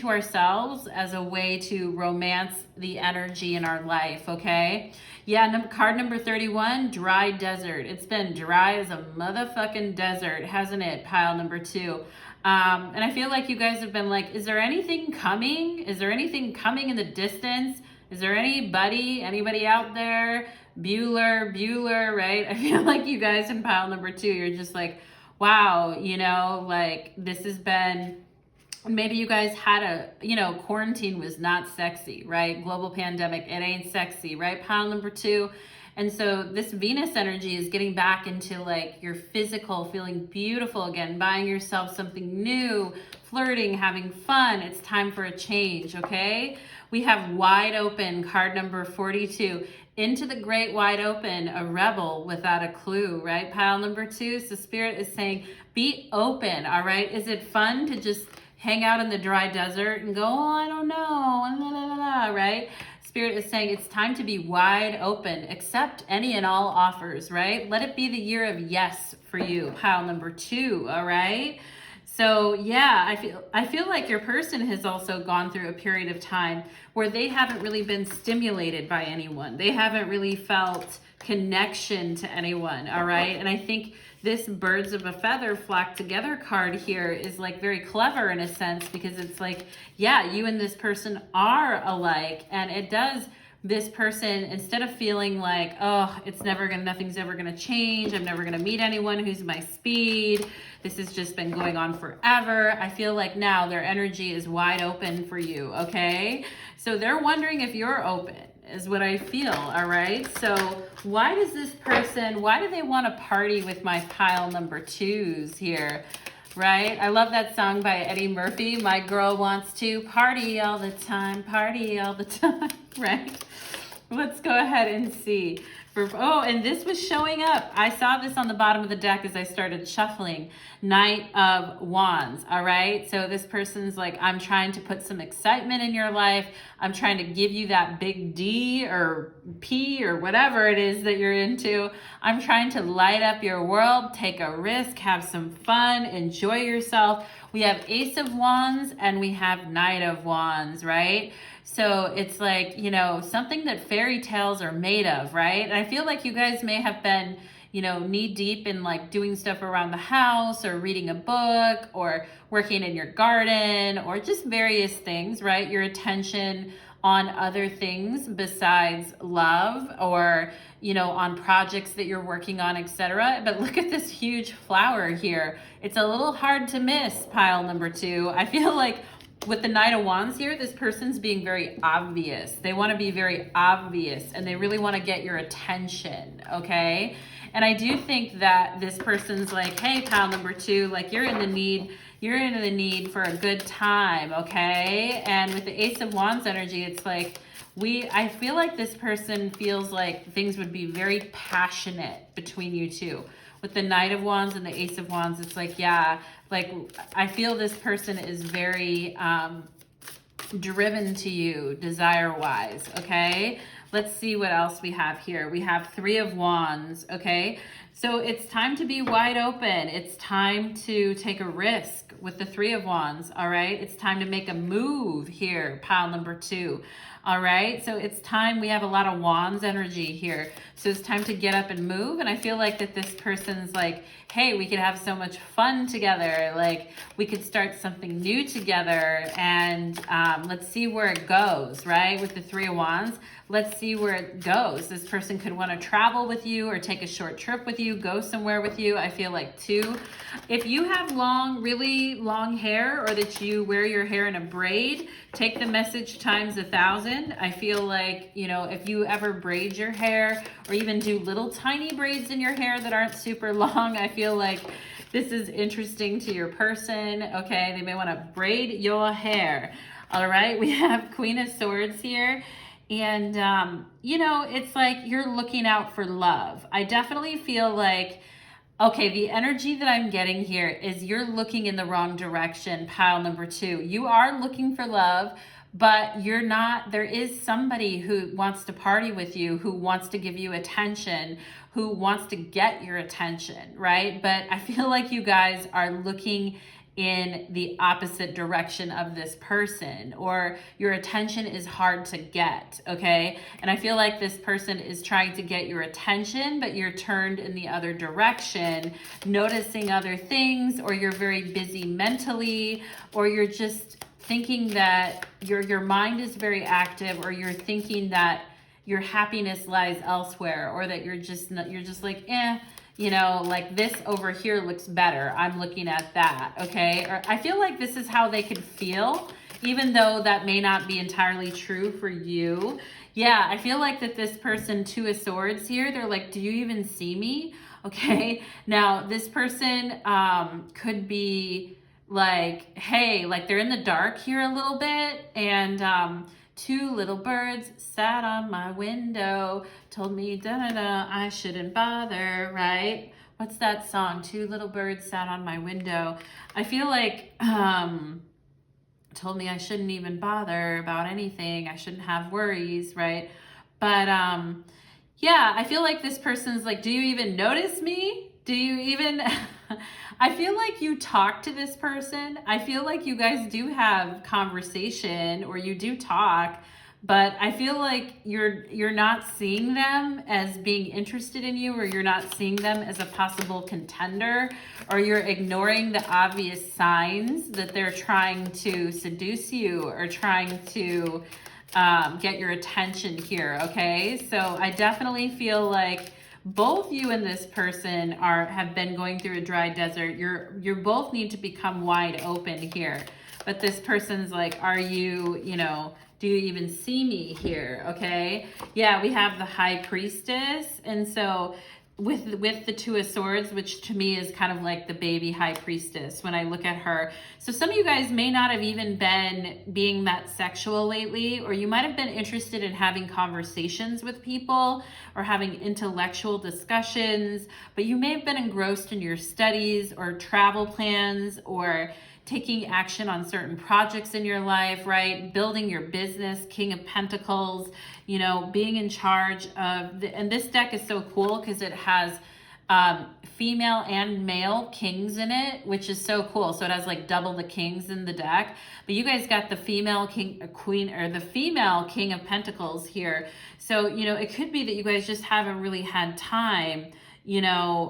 ourselves as a way to romance the energy in our life, okay? Yeah, card number 31, dry desert. It's been dry as a motherfucking desert, hasn't it? Pile number 2. And I feel like you guys have been like, is there anything coming? Is there anything coming in the distance? Is there anybody out there? Bueller, right? I feel like you guys in pile number 2, you're just like, wow, you know, like this has been, maybe you guys had a, you know, quarantine was not sexy, right? Global pandemic, it ain't sexy, right? Pile number 2. And so this Venus energy is getting back into like your physical, feeling beautiful again, buying yourself something new, flirting, having fun. It's time for a change, okay? We have wide open, card number 42. Into the great wide open, a rebel without a clue, right? Pile number 2. So Spirit is saying, be open, all right? Is it fun to just hang out in the dry desert and go, oh, I don't know, right? Spirit is saying it's time to be wide open. Accept any and all offers, right? Let it be the year of yes for you, pile number 2, all right? So yeah, I feel like your person has also gone through a period of time where they haven't really been stimulated by anyone. They haven't really felt connection to anyone, all right? And I think this birds of a feather flock together card here is like very clever in a sense, because it's like, yeah, you and this person are alike, and it does, this person, instead of feeling like, oh, nothing's ever gonna change, I'm never gonna meet anyone who's my speed, this has just been going on forever, I feel like now their energy is wide open for you, okay? So they're wondering if you're open, is what I feel, all right? So why do they want to party with my pile number 2s here, right? I love that song by Eddie Murphy, My Girl Wants to Party All the Time, right? Let's go ahead and see. And this was showing up. I saw this on the bottom of the deck as I started shuffling. Knight of Wands, all right? So this person's like, I'm trying to put some excitement in your life. I'm trying to give you that big D or P or whatever it is that you're into. I'm trying to light up your world, take a risk, have some fun, enjoy yourself. We have Ace of Wands and we have Knight of Wands, right? So it's like, you know, something that fairy tales are made of, right? And I feel like you guys may have been, you know, knee deep in like doing stuff around the house or reading a book or working in your garden or just various things, right? Your attention on other things besides love or, you know, on projects that you're working on, etc. But look at this huge flower here. It's a little hard to miss, pile number 2. I feel like with the Knight of Wands here, this person's being very obvious. They want to be very obvious and they really want to get your attention, okay? And I do think that this person's like, hey, pile number 2, like you're in the need for a good time, okay? And with the Ace of Wands energy, it's like, I feel like this person feels like things would be very passionate between you two. With the Knight of Wands and the Ace of Wands, it's like, yeah, like I feel this person is very driven to you desire-wise, okay? Let's see what else we have here. We have 3 of Wands, okay? So it's time to be wide open. It's time to take a risk with the 3 of Wands, all right? It's time to make a move here, pile number 2. All right, so it's time. We have a lot of Wands energy here. So it's time to get up and move. And I feel like that this person's like, hey, we could have so much fun together. Like we could start something new together and let's see where it goes, right? With the 3 of Wands, let's see where it goes. This person could want to travel with you or take a short trip with you, go somewhere with you. I feel like too. If you have really long hair or that you wear your hair in a braid, take the message times 1,000. I feel like, you know, if you ever braid your hair or even do little tiny braids in your hair that aren't super long, I feel like this is interesting to your person, okay? They may want to braid your hair, all right? We have Queen of Swords here. And, you know, it's like you're looking out for love. I definitely feel like, okay, the energy that I'm getting here is you're looking in the wrong direction, pile number 2. You are looking for love, but you're not. There is somebody who wants to party with you, who wants to give you attention, who wants to get your attention, right? But I feel like you guys are looking in the opposite direction of this person, or your attention is hard to get, okay? And I feel like this person is trying to get your attention, but you're turned in the other direction, noticing other things, or you're very busy mentally, or you're just thinking that your mind is very active, or you're thinking that your happiness lies elsewhere, or that you're just like, you know, like this over here looks better. I'm looking at that, okay? Or I feel like this is how they could feel, even though that may not be entirely true for you. Yeah, I feel like that this person, 2 of Swords here, they're like, do you even see me? Okay, now this person could be like, hey, like they're in the dark here a little bit, and 2 little birds sat on my window, told me da-da-da, I shouldn't bother, right? What's that song? 2 little birds sat on my window. I feel like told me I shouldn't even bother about anything. I shouldn't have worries, right? But yeah, I feel like this person's like, do you even notice me? Do you even I feel like you talk to this person. I feel like you guys do have conversation, or you do talk, but I feel like you're not seeing them as being interested in you, or you're not seeing them as a possible contender, or you're ignoring the obvious signs that they're trying to seduce you or trying to get your attention here. Okay, so I definitely feel like both you and this person have been going through a dry desert. You both need to become wide open here. But this person's like, are you, do you even see me here? Okay. Yeah, we have the High Priestess. And so with the Two of Swords, which to me is kind of like the baby High Priestess when I look at her. So some of you guys may not have even been being that sexual lately, or you might have been interested in having conversations with people or having intellectual discussions, but you may have been engrossed in your studies or travel plans, or taking action on certain projects in your life, right? Building your business, King of Pentacles, being in charge of, and this deck is so cool because it has female and male kings in it, which is so cool. So it has like double the kings in the deck, but you guys got the female queen, or the female King of Pentacles here. So, it could be that you guys just haven't really had time,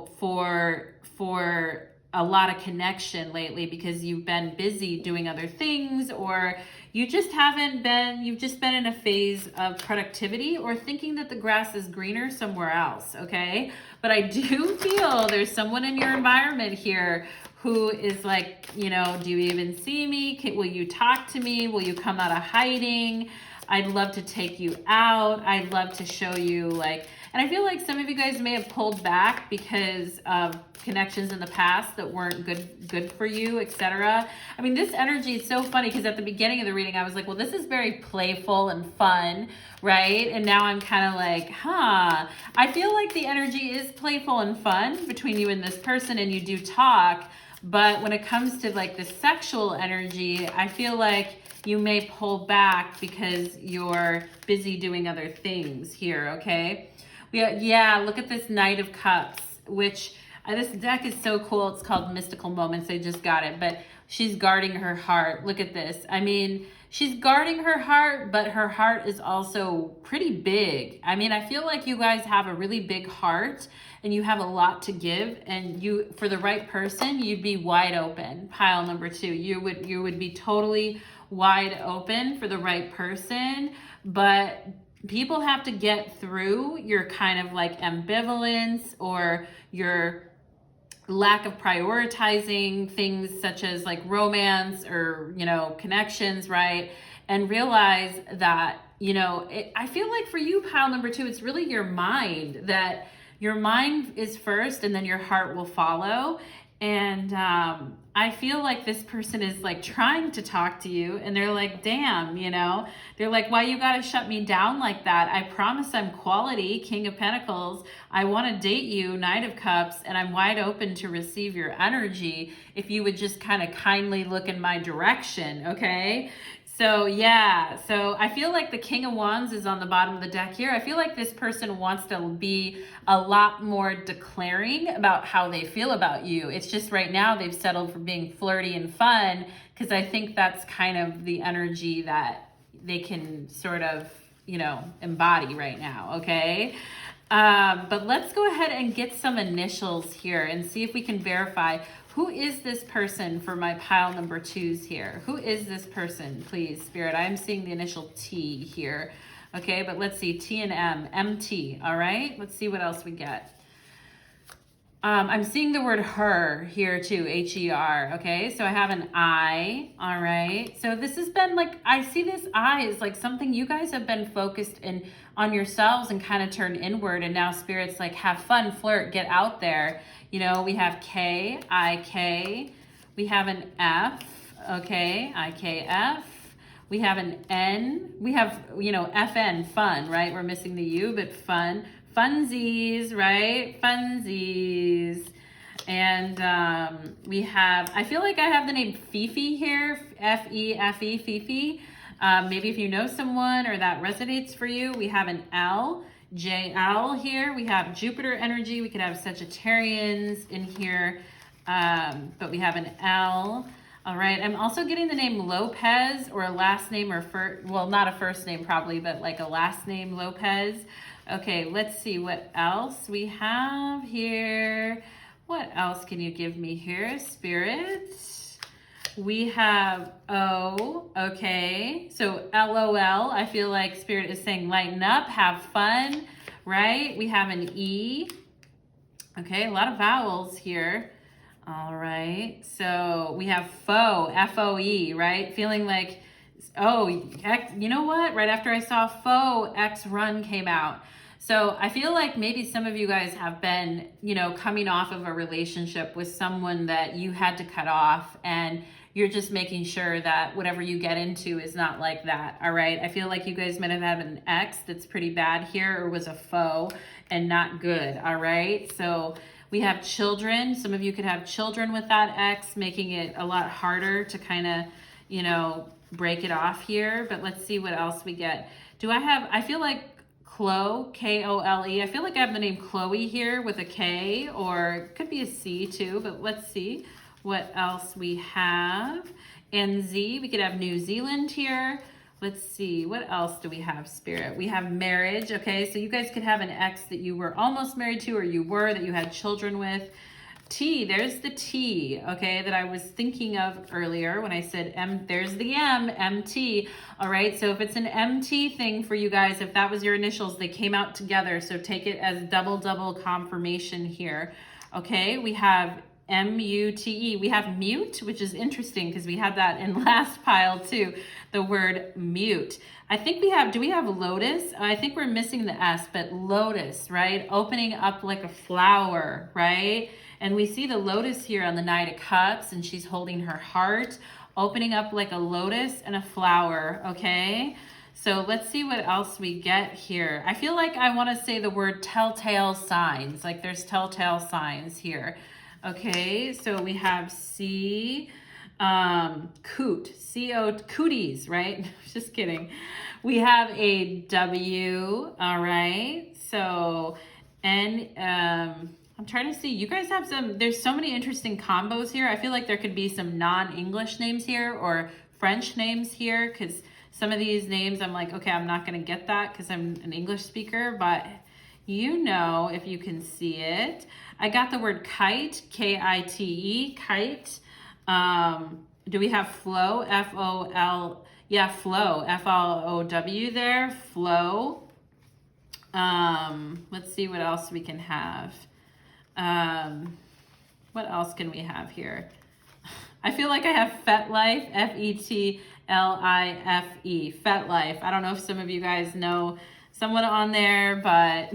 for a lot of connection lately because you've been busy doing other things, or you've just been in a phase of productivity or thinking that the grass is greener somewhere else. Okay. But I do feel there's someone in your environment here who is like, do you even see me? Will you talk to me? Will you come out of hiding? I'd love to take you out. I'd love to show you and I feel like some of you guys may have pulled back because of connections in the past that weren't good for you, etc. I mean, this energy is so funny because at the beginning of the reading, I was like, well, this is very playful and fun, right? And now I'm kind of like, I feel like the energy is playful and fun between you and this person, and you do talk. But when it comes to like the sexual energy, I feel like you may pull back because you're busy doing other things here, okay? Yeah, look at this Knight of Cups, which this deck is so cool. It's called Mystical Moments. I just got it, but she's guarding her heart. Look at this. I mean, she's guarding her heart, but her heart is also pretty big. I mean, I feel like you guys have a really big heart and you have a lot to give, and for the right person, you'd be wide open. Pile number 2. You would be totally wide open for the right person, but people have to get through your kind of like ambivalence or your lack of prioritizing things such as like romance or, connections, right? And realize that, I feel like for you, pile number 2, it's really your mind, that your mind is first and then your heart will follow. And I feel like this person is like trying to talk to you, and they're like, damn, they're like, why you gotta shut me down like that? I promise I'm quality, King of Pentacles. I want to date you, Knight of Cups, and I'm wide open to receive your energy if you would just kind of kindly look in my direction, okay? So yeah, so I feel like the King of Wands is on the bottom of the deck here. I feel like this person wants to be a lot more declaring about how they feel about you. It's just right now they've settled for being flirty and fun because I think that's kind of the energy that they can sort of, embody right now, okay? But let's go ahead and get some initials here and see if we can verify who is this person for my pile number 2s here. Who is this person, please, Spirit? I'm seeing the initial T here. Okay, but let's see, T and M, MT, all right? Let's see what else we get. I'm seeing the word her here too, H-E-R, okay? So I have an I, all right? So this has been like, I see this I as like something you guys have been focused on yourselves and kind of turned inward, and now Spirit's like, have fun, flirt, get out there. We have K, I-K, we have an F, okay, I-K-F. We have an N, we have, FN, fun, right? We're missing the U, but fun. Funsies, right? Funsies. And we have, I feel like I have the name Fifi here, F-E-F-E, Fifi. Maybe if you know someone or that resonates for you. We have an L, JL here. We have Jupiter energy. We could have Sagittarians in here, but we have an L. All right, I'm also getting the name Lopez, or a last name, or well, not a first name probably, but like a last name Lopez. Okay, let's see what else we have here. What else can you give me here, Spirit? We have O, okay. So LOL, I feel like Spirit is saying lighten up, have fun, right? We have an E. Okay, a lot of vowels here. All right, so we have foe, F-O-E, right? Feeling like, oh, you know what? Right after I saw foe, X run came out. So I feel like maybe some of you guys have been, you know, coming off of a relationship with someone that you had to cut off, and you're just making sure that whatever you get into is not like that, all right? I feel like you guys might have had an ex that's pretty bad here, or was a foe and not good, all right? So we have children. Some of you could have children with that ex, making it a lot harder to kind of, you know, break it off here. But let's see what else we get. I feel like Chloe, K-O-L-E. I feel like I have the name Chloe here with a K, or it could be a C too, but let's see what else we have. NZ, we could have New Zealand here. Let's see, what else do we have, Spirit? We have marriage, okay? So you guys could have an ex that you were almost married to, or you were, that you had children with. T, there's the T, okay, that I was thinking of earlier when I said M, there's the M, MT, all right? So if it's an MT thing for you guys, if that was your initials, they came out together, so take it as double confirmation here, okay? We have M-U-T-E. We have mute, which is interesting because we had that in last pile too, the word mute. I think do we have lotus? I think we're missing the S, but lotus, right? Opening up like a flower, right? And we see the lotus here on the Knight of Cups, and she's holding her heart, opening up like a lotus and a flower, okay? So let's see what else we get here. I feel like I want to say the word telltale signs, like there's telltale signs here. Okay, so we have C, coot, C-O, cooties, right? Just kidding. We have a W, all right? So, and I'm trying to see, you guys have there's so many interesting combos here. I feel like there could be some non-English names here, or French names here, because some of these names I'm like, okay, I'm not going to get that because I'm an English speaker, but you know, if you can see it. I got the word kite, K-I-T-E, kite. Do we have flow, F-O-L, yeah, flow, F-L-O-W there, flow. Let's see what else we can have. What else can we have here? I feel like I have FetLife, F-E-T-L-I-F-E, FetLife. I don't know if some of you guys know someone on there, but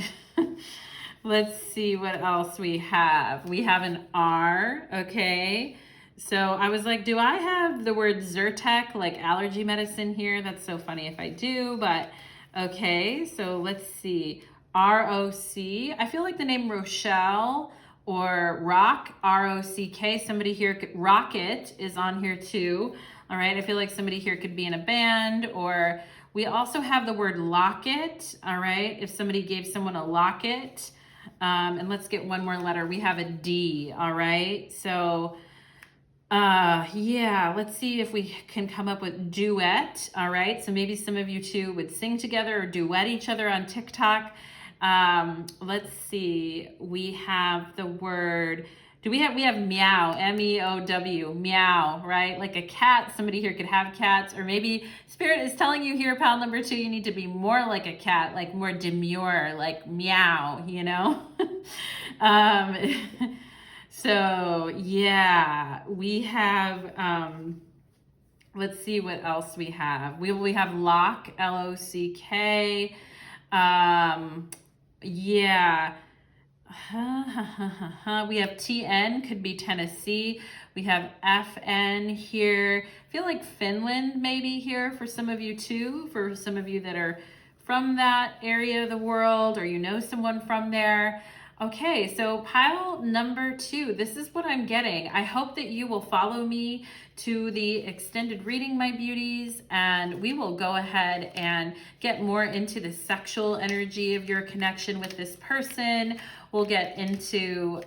let's see what else we have. We have an R, okay? So I was like, do I have the word Zyrtec, like allergy medicine here? That's so funny if I do, but okay. So let's see, R-O-C. I feel like the name Rochelle or Rock, R-O-C-K. Somebody here, Rocket is on here too. All right, I feel like somebody here could be in a band, or we also have the word locket, all right? If somebody gave someone a locket, and let's get one more letter. We have a D, all right? So, yeah, let's see if we can come up with duet, all right? So maybe some of you two would sing together or duet each other on TikTok. Let's see, we have the word, we have meow, M-E-O-W, meow, right? Like a cat, somebody here could have cats, or maybe Spirit is telling you here, pal number 2, you need to be more like a cat, like more demure, like meow, you know? So yeah, we have, let's see what else we have. We have lock, L-O-C-K, yeah. We have TN, could be Tennessee. We have FN here. I feel like Finland maybe here for some of you too, for some of you that are from that area of the world, or you know someone from there. Okay, so pile number 2, this is what I'm getting. I hope that you will follow me to the extended reading, my beauties, and we will go ahead and get more into the sexual energy of your connection with this person. We'll get into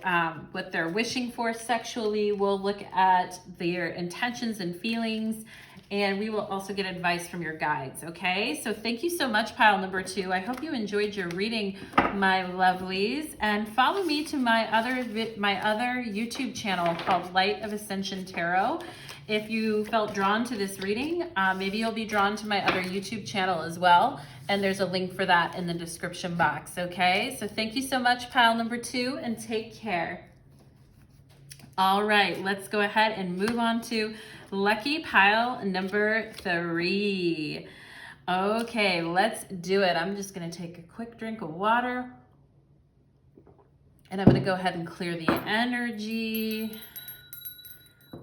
what they're wishing for sexually. We'll look at their intentions and feelings, and we will also get advice from your guides, okay? So thank you so much, pile number 2. I hope you enjoyed your reading, my lovelies, and follow me to my other YouTube channel called Light of Ascension Tarot. If you felt drawn to this reading, maybe you'll be drawn to my other YouTube channel as well, and there's a link for that in the description box, okay? So thank you so much, pile number 2, and take care. All right, let's go ahead and move on to lucky pile number 3. Okay, let's do it. I'm just going to take a quick drink of water. And I'm going to go ahead and clear the energy.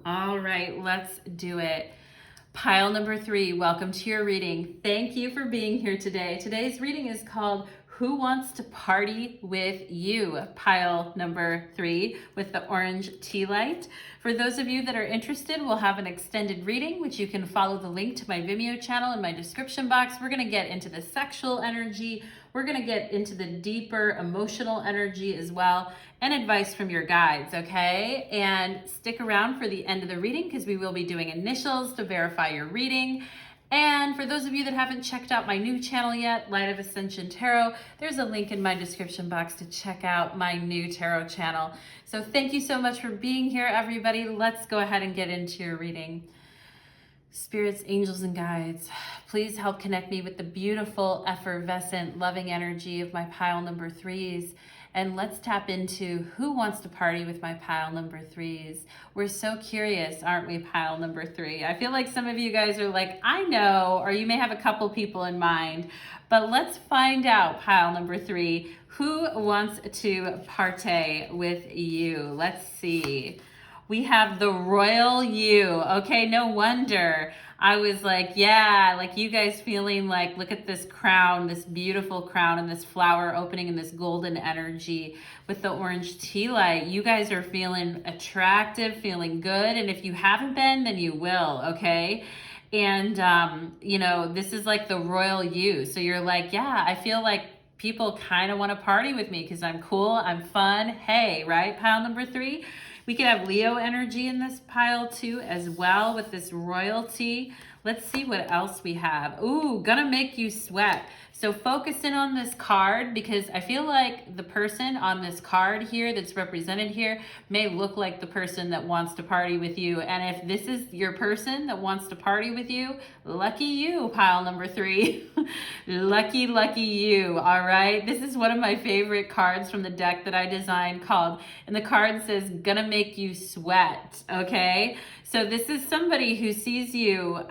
All right, let's do it. Pile number 3, welcome to your reading. Thank you for being here today. Today's reading is called Who Wants to Party with You? Pile number 3 with the orange tea light. For those of you that are interested, we'll have an extended reading, which you can follow the link to my Vimeo channel in my description box. We're going to get into the sexual energy. We're going to get into the deeper emotional energy as well, and advice from your guides, okay? And stick around for the end of the reading because we will be doing initials to verify your reading. And for those of you that haven't checked out my new channel yet, Light of Ascension Tarot, there's a link in my description box to check out my new tarot channel. So thank you so much for being here, everybody. Let's go ahead and get into your reading. Spirits, angels, and guides, please help connect me with the beautiful, effervescent, loving energy of my pile number 3s. And let's tap into who wants to party with my pile number 3s. We're so curious, aren't we, pile number 3? I feel like some of you guys are like, I know, or you may have a couple people in mind. But let's find out, pile number 3, who wants to partay with you? Let's see. We have the royal you. Okay, no wonder. I was like, yeah, like you guys feeling like, look at this crown, this beautiful crown and this flower opening and this golden energy with the orange tea light. You guys are feeling attractive, feeling good. And if you haven't been, then you will, okay? And, you know, this is like the royal you. So you're like, yeah, I feel like people kind of want to party with me because I'm cool, I'm fun. Hey, right? Pile number 3. We could have Leo energy in this pile too as well with this royalty. Let's see what else we have. Ooh, gonna make you sweat. So focus in on this card because I feel like the person on this card here that's represented here may look like the person that wants to party with you. And if this is your person that wants to party with you, lucky you, pile number 3. Lucky, lucky you, all right? This is one of my favorite cards from the deck that I designed called, and the card says, gonna make you sweat, okay? So this is somebody who sees you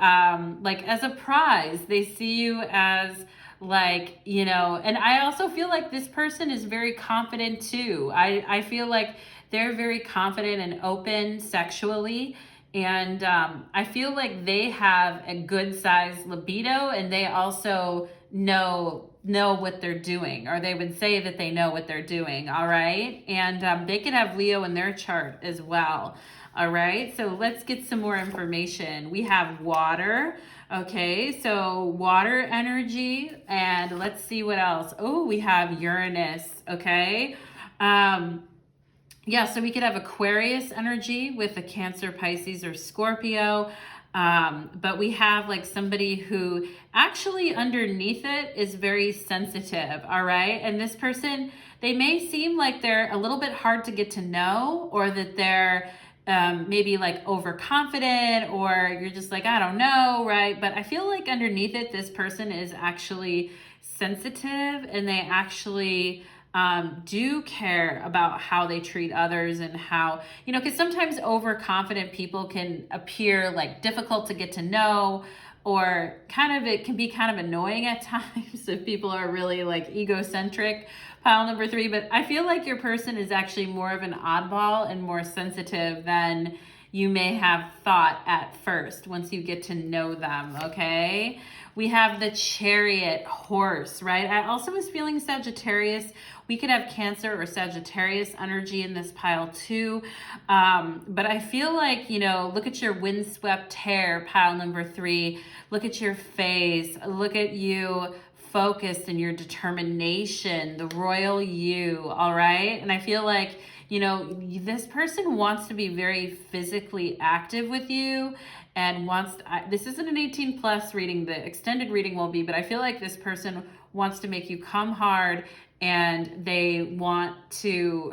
like as a prize. They see you as like, you know, and I also feel like this person is very confident too. I feel like they're very confident and open sexually. And I feel like they have a good size libido, and they also know what they're doing, or they would say that they know what they're doing, all right? And they could have Leo in their chart as well, all right? So let's get some more information. We have water, okay? So water energy, and let's see what else. Oh, we have Uranus, okay? Yeah, so we could have Aquarius energy with a Cancer, Pisces, or Scorpio. But we have like somebody who actually underneath it is very sensitive, all right? And this person, they may seem like they're a little bit hard to get to know, or that they're maybe like overconfident, or you're just like, I don't know, right? But I feel like underneath it, this person is actually sensitive, and they actually do care about how they treat others, and how, you know, because sometimes overconfident people can appear like difficult to get to know, or kind of, it can be kind of annoying at times if people are really like egocentric, pile number 3. But I feel like your person is actually more of an oddball and more sensitive than, you may have thought at first once you get to know them, okay? We have the Chariot, horse, right? I also was feeling Sagittarius. We could have Cancer or Sagittarius energy in this pile too. But I feel like, you know, look at your windswept hair, pile number 3. Look at your face. Look at you focused and your determination, the royal you, all right? And I feel like, you know, this person wants to be very physically active with you and wants to, this isn't an 18 plus reading, the extended reading will be, but I feel like this person wants to make you come hard, and they want to,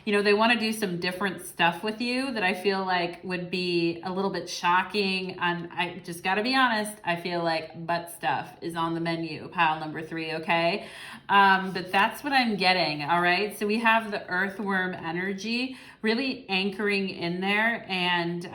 you know, they want to do some different stuff with you that I feel like would be a little bit shocking. And I just got to be honest, I feel like butt stuff is on the menu, pile number 3, okay? But that's what I'm getting, all right? So we have the earthworm energy really anchoring in there. And,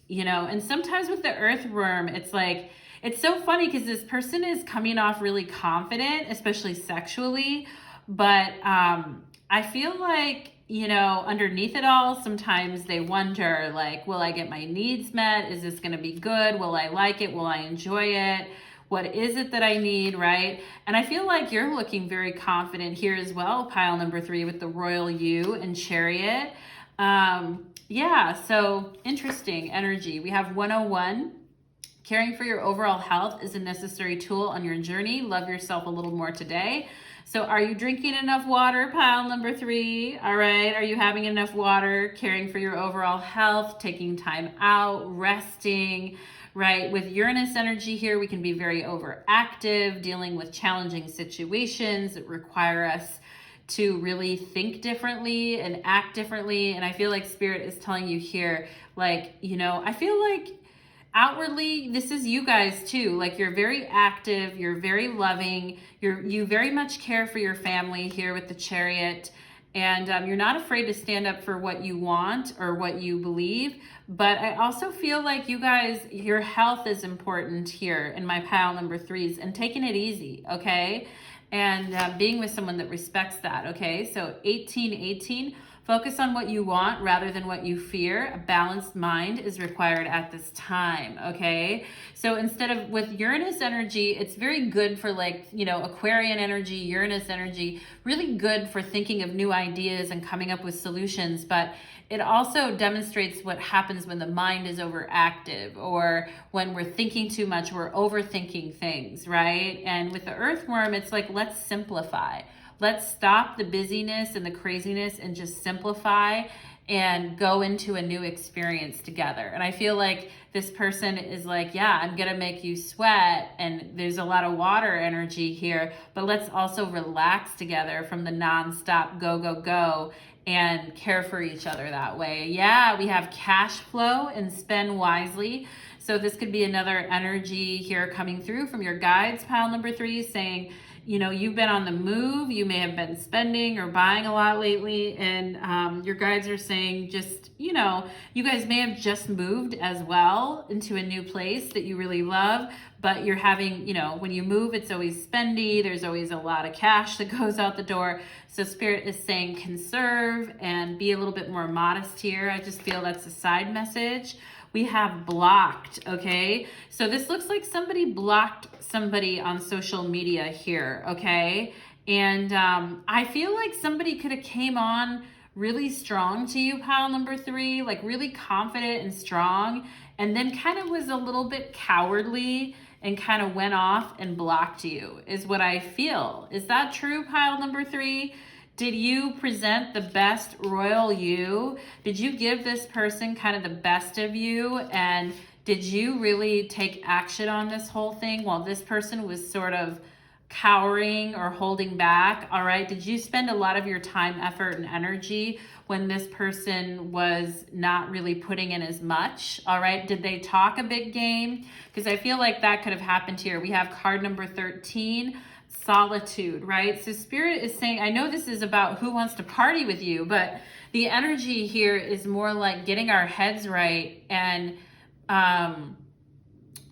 you know, and sometimes with the earthworm, it's like, it's so funny because this person is coming off really confident, especially sexually, but I feel like, you know, underneath it all, sometimes they wonder, like, will I get my needs met? Is this going to be good? Will I like it? Will I enjoy it? What is it that I need, right? And I feel like you're looking very confident here as well, pile number 3 with the royal you and Chariot. Yeah, so interesting energy. We have 101. Caring for your overall health is a necessary tool on your journey. Love yourself a little more today. So are you drinking enough water? Pile number 3. All right. Are you having enough water? Caring for your overall health, taking time out, resting, right? With Uranus energy here, we can be very overactive, dealing with challenging situations that require us to really think differently and act differently. And I feel like Spirit is telling you here, like, you know, I feel like outwardly, this is you guys too. Like, you're very active, you're very loving, you very much care for your family here with the Chariot, and you're not afraid to stand up for what you want or what you believe. But I also feel like you guys, your health is important here in my pile number 3s, and taking it easy, okay? And being with someone that respects that, okay? So 1818. Focus on what you want rather than what you fear. A balanced mind is required at this time, okay? So instead of with Uranus energy, it's very good for, like, you know, Aquarian energy, Uranus energy, really good for thinking of new ideas and coming up with solutions. But it also demonstrates what happens when the mind is overactive, or when we're thinking too much, we're overthinking things, right? And with the earthworm, it's like, let's simplify. Let's stop the busyness and the craziness and just simplify and go into a new experience together. And I feel like this person is like, yeah, I'm going to make you sweat. And there's a lot of water energy here, but let's also relax together from the nonstop go, go, go, and care for each other that way. Yeah, we have cash flow and spend wisely. So this could be another energy here coming through from your guides, pile number 3, saying, you know, you've been on the move. You may have been spending or buying a lot lately. And your guides are saying, just, you know, you guys may have just moved as well into a new place that you really love. But you're having, you know, when you move, it's always spendy. There's always a lot of cash that goes out the door. So Spirit is saying conserve and be a little bit more modest here. I just feel that's a side message. We have blocked, okay? So this looks like somebody blocked somebody on social media here, okay? And I feel like somebody could have came on really strong to you, pile number 3, like really confident and strong, and then kind of was a little bit cowardly and kind of went off and blocked you, is what I feel. Is that true, pile number 3? Did you present the best royal you? Did you give this person kind of the best of you? And did you really take action on this whole thing while this person was sort of cowering or holding back? All right. Did you spend a lot of your time, effort, and energy when this person was not really putting in as much? All right. Did they talk a big game? Because I feel like that could have happened here. We have card number 13. Solitude, right? So Spirit is saying, I know this is about who wants to party with you, but the energy here is more like getting our heads right and,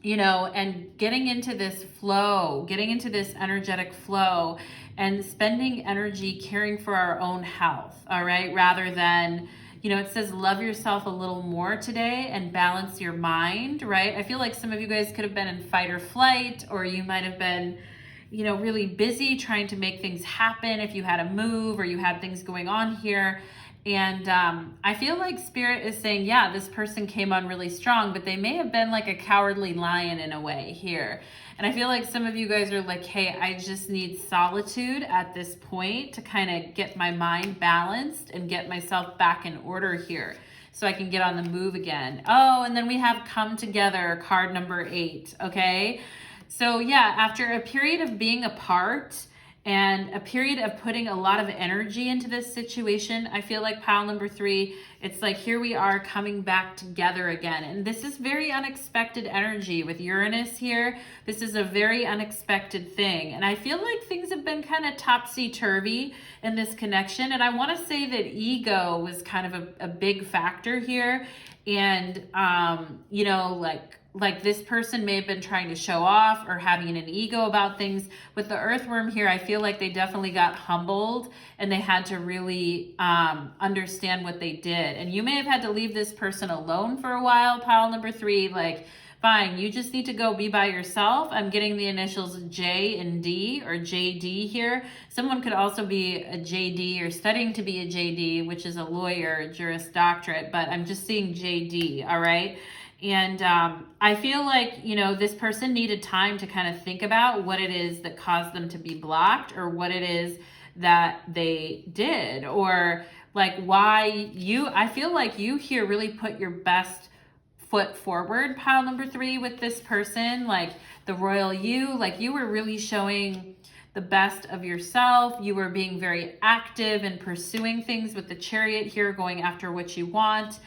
you know, and getting into this flow, getting into this energetic flow and spending energy caring for our own health, all right? Rather than, You know, it says love yourself a little more today and balance your mind, right? I feel like some of you guys could have been in fight or flight, or you might have been, you know, really busy trying to make things happen if you had a move or you had things going on here. And I feel like Spirit is saying, yeah, this person came on really strong, but they may have been like a cowardly lion in a way here. And I feel like some of you guys are like, hey, I just need solitude at this point to kind of get my mind balanced and get myself back in order here so I can get on the move again. Oh, and then we have come together, card number 8, okay? So yeah, after a period of being apart and a period of putting a lot of energy into this situation, I feel like pile number 3, it's like here we are coming back together again. And this is very unexpected energy with Uranus here. This is a very unexpected thing. And I feel like things have been kind of topsy-turvy in this connection. And I want to say that ego was kind of a big factor here. And, you know, like this person may have been trying to show off or having an ego about things. With the earthworm here, I feel like they definitely got humbled and they had to really understand what they did. And you may have had to leave this person alone for a while, pile number 3, like, fine, you just need to go be by yourself. I'm getting the initials J and D or JD here. Someone could also be a JD or studying to be a JD, which is a lawyer, Juris Doctorate, but I'm just seeing JD, all right? And I feel like, you know, this person needed time to kind of think about what it is that caused them to be blocked or what it is that they did, or like why I feel like you here really put your best foot forward, pile number 3, with this person, like the royal you, like you were really showing the best of yourself. You were being very active and pursuing things with the Chariot here, going after what you want.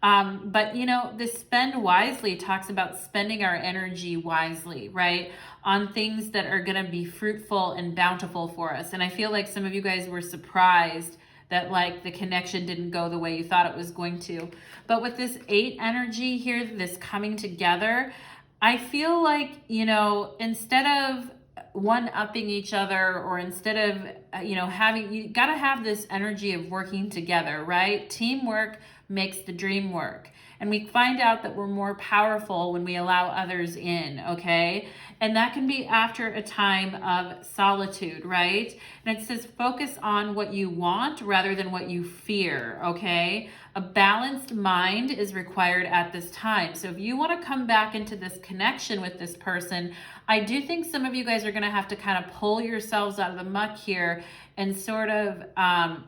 But you know, this spend wisely talks about spending our energy wisely, right? On things that are going to be fruitful and bountiful for us. And I feel like some of you guys were surprised that like the connection didn't go the way you thought it was going to. But with this 8 energy here, this coming together, I feel like, you know, instead of one-upping each other, or instead of, you know, you got to have this energy of working together, right? Teamwork makes the dream work. And we find out that we're more powerful when we allow others in, okay? And that can be after a time of solitude, right? And it says focus on what you want rather than what you fear, okay? A balanced mind is required at this time. So if you want to come back into this connection with this person, I do think some of you guys are going to have to kind of pull yourselves out of the muck here and sort of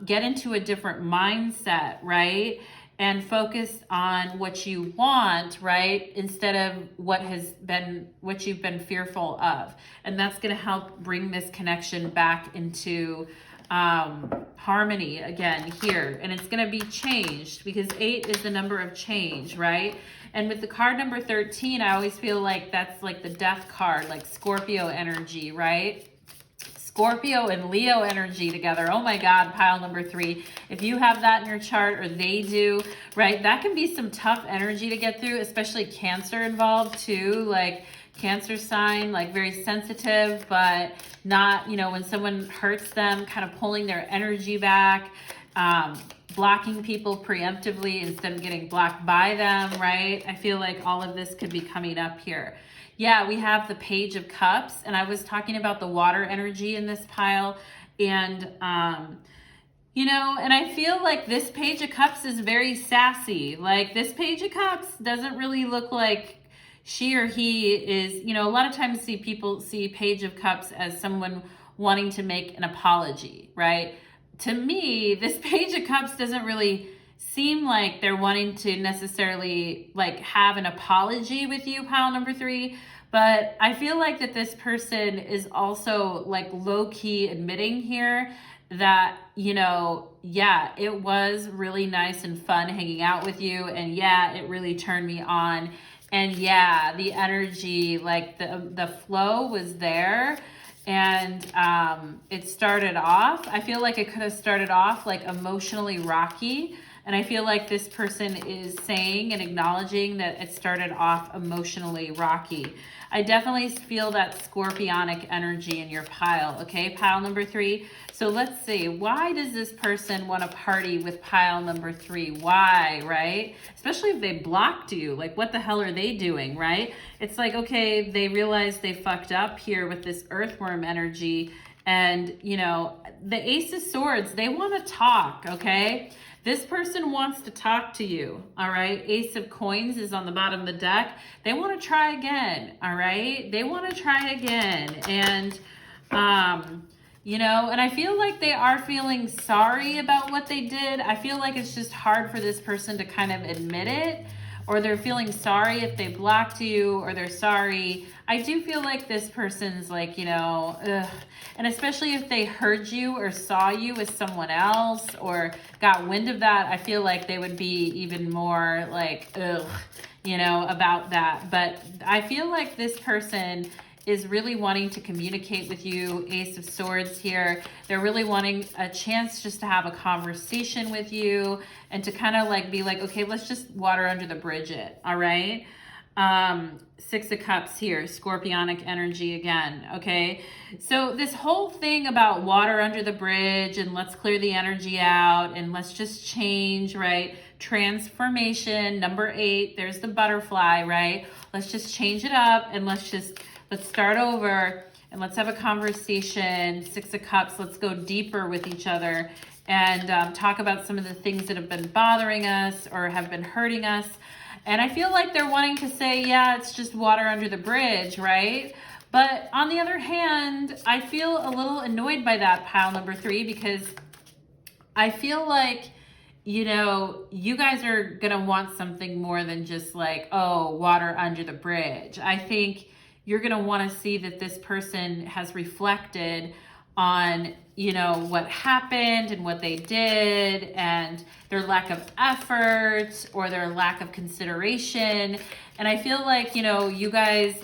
get into a different mindset, right? And focus on what you want, right? Instead of what you've been fearful of. And that's going to help bring this connection back into harmony again here. And it's going to be changed because 8 is the number of change, right? And with the card number 13, I always feel like that's like the death card, like Scorpio energy, right? Scorpio and Leo energy together. Oh my God, pile number 3. If you have that in your chart, or they do, right, that can be some tough energy to get through, especially Cancer involved too. Like Cancer sign, like very sensitive, but not, you know, when someone hurts them, kind of pulling their energy back, blocking people preemptively instead of getting blocked by them, right? I feel like all of this could be coming up here. Yeah, we have the Page of Cups, and I was talking about the water energy in this pile, and you know, and I feel like this Page of Cups is very sassy. Like this Page of Cups doesn't really look like she or he is, you know, a lot of times people see Page of Cups as someone wanting to make an apology, right? To me, this Page of Cups doesn't really seem like they're wanting to necessarily like have an apology with you, pile number 3, but I feel like that this person is also like low-key admitting here that, you know, yeah, it was really nice and fun hanging out with you, and yeah, it really turned me on, and yeah, the energy, like the flow was there. And it started off, I feel like it could have started off like emotionally rocky, And I feel like this person is saying and acknowledging that it started off emotionally rocky. I definitely feel that scorpionic energy in your pile, okay? Pile number 3. So let's see, why does this person want to party with pile number 3? Why, right? Especially if they blocked you. Like, what the hell are they doing, right? It's like, okay, they realize they fucked up here with this earthworm energy. And, you know, the Ace of Swords, they want to talk, okay? This person wants to talk to you, all right? Ace of Coins is on the bottom of the deck. They want to try again, all right? They want to try again. And, you know, and I feel like they are feeling sorry about what they did. I feel like it's just hard for this person to kind of admit it, or they're feeling sorry if they blocked you, or they're sorry. I do feel like this person's like, you know, ugh. And especially if they heard you or saw you with someone else or got wind of that, I feel like they would be even more like, ugh, you know, about that. But I feel like this person is really wanting to communicate with you. Ace of Swords here. They're really wanting a chance just to have a conversation with you and to kind of like be like, okay, let's just water under the bridge it, all right? 6 of Cups here, scorpionic energy again, okay? So this whole thing about water under the bridge and let's clear the energy out and let's just change, right? Transformation, number 8, there's the butterfly, right? Let's just change it up and let's start over and let's have a conversation. 6 of Cups, let's go deeper with each other and talk about some of the things that have been bothering us or have been hurting us. And I feel like they're wanting to say, yeah, it's just water under the bridge, right? But on the other hand, I feel a little annoyed by that, pile number 3, because I feel like, you know, you guys are going to want something more than just like, oh, water under the bridge. I think you're going to want to see that this person has reflected on, you know, what happened and what they did and their lack of effort or their lack of consideration. And I feel like, you know, you guys,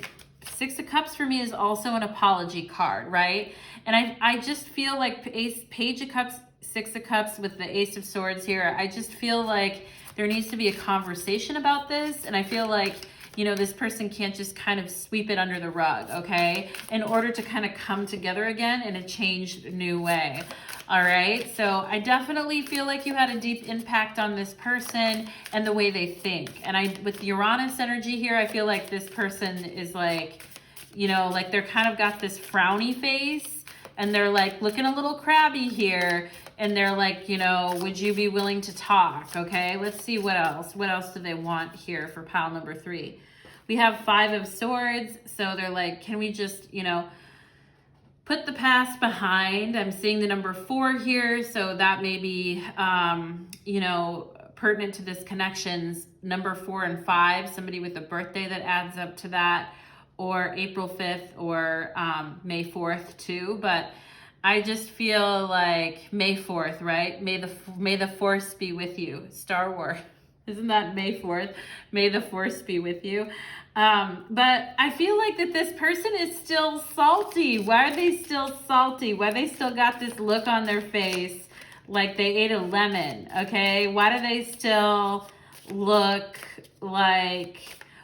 6 of Cups for me is also an apology card, right? And I just feel like Page of Cups, 6 of Cups with the Ace of Swords here, I just feel like there needs to be a conversation about this. And I feel like, you know, this person can't just kind of sweep it under the rug, okay? In order to kind of come together again in a changed new way, all right? So I definitely feel like you had a deep impact on this person and the way they think. And with Uranus energy here, I feel like this person is like, you know, like they're kind of got this frowny face and they're like looking a little crabby here. And they're like, you know, would you be willing to talk? Okay, let's see what else. What else do they want here for pile number 3? We have 5 of Swords. So they're like, can we just, you know, put the past behind? I'm seeing the number 4 here. So that may be, you know, pertinent to this connections. Number 4 and 5, somebody with a birthday that adds up to that. Or April 5th or May 4th too. But I just feel like May 4th, right? May the Force be with you. Star Wars. Isn't that May 4th? May the Force be with you. But I feel like that this person is still salty. Why are they still salty? Why they still got this look on their face like they ate a lemon, okay? Why do they still look like...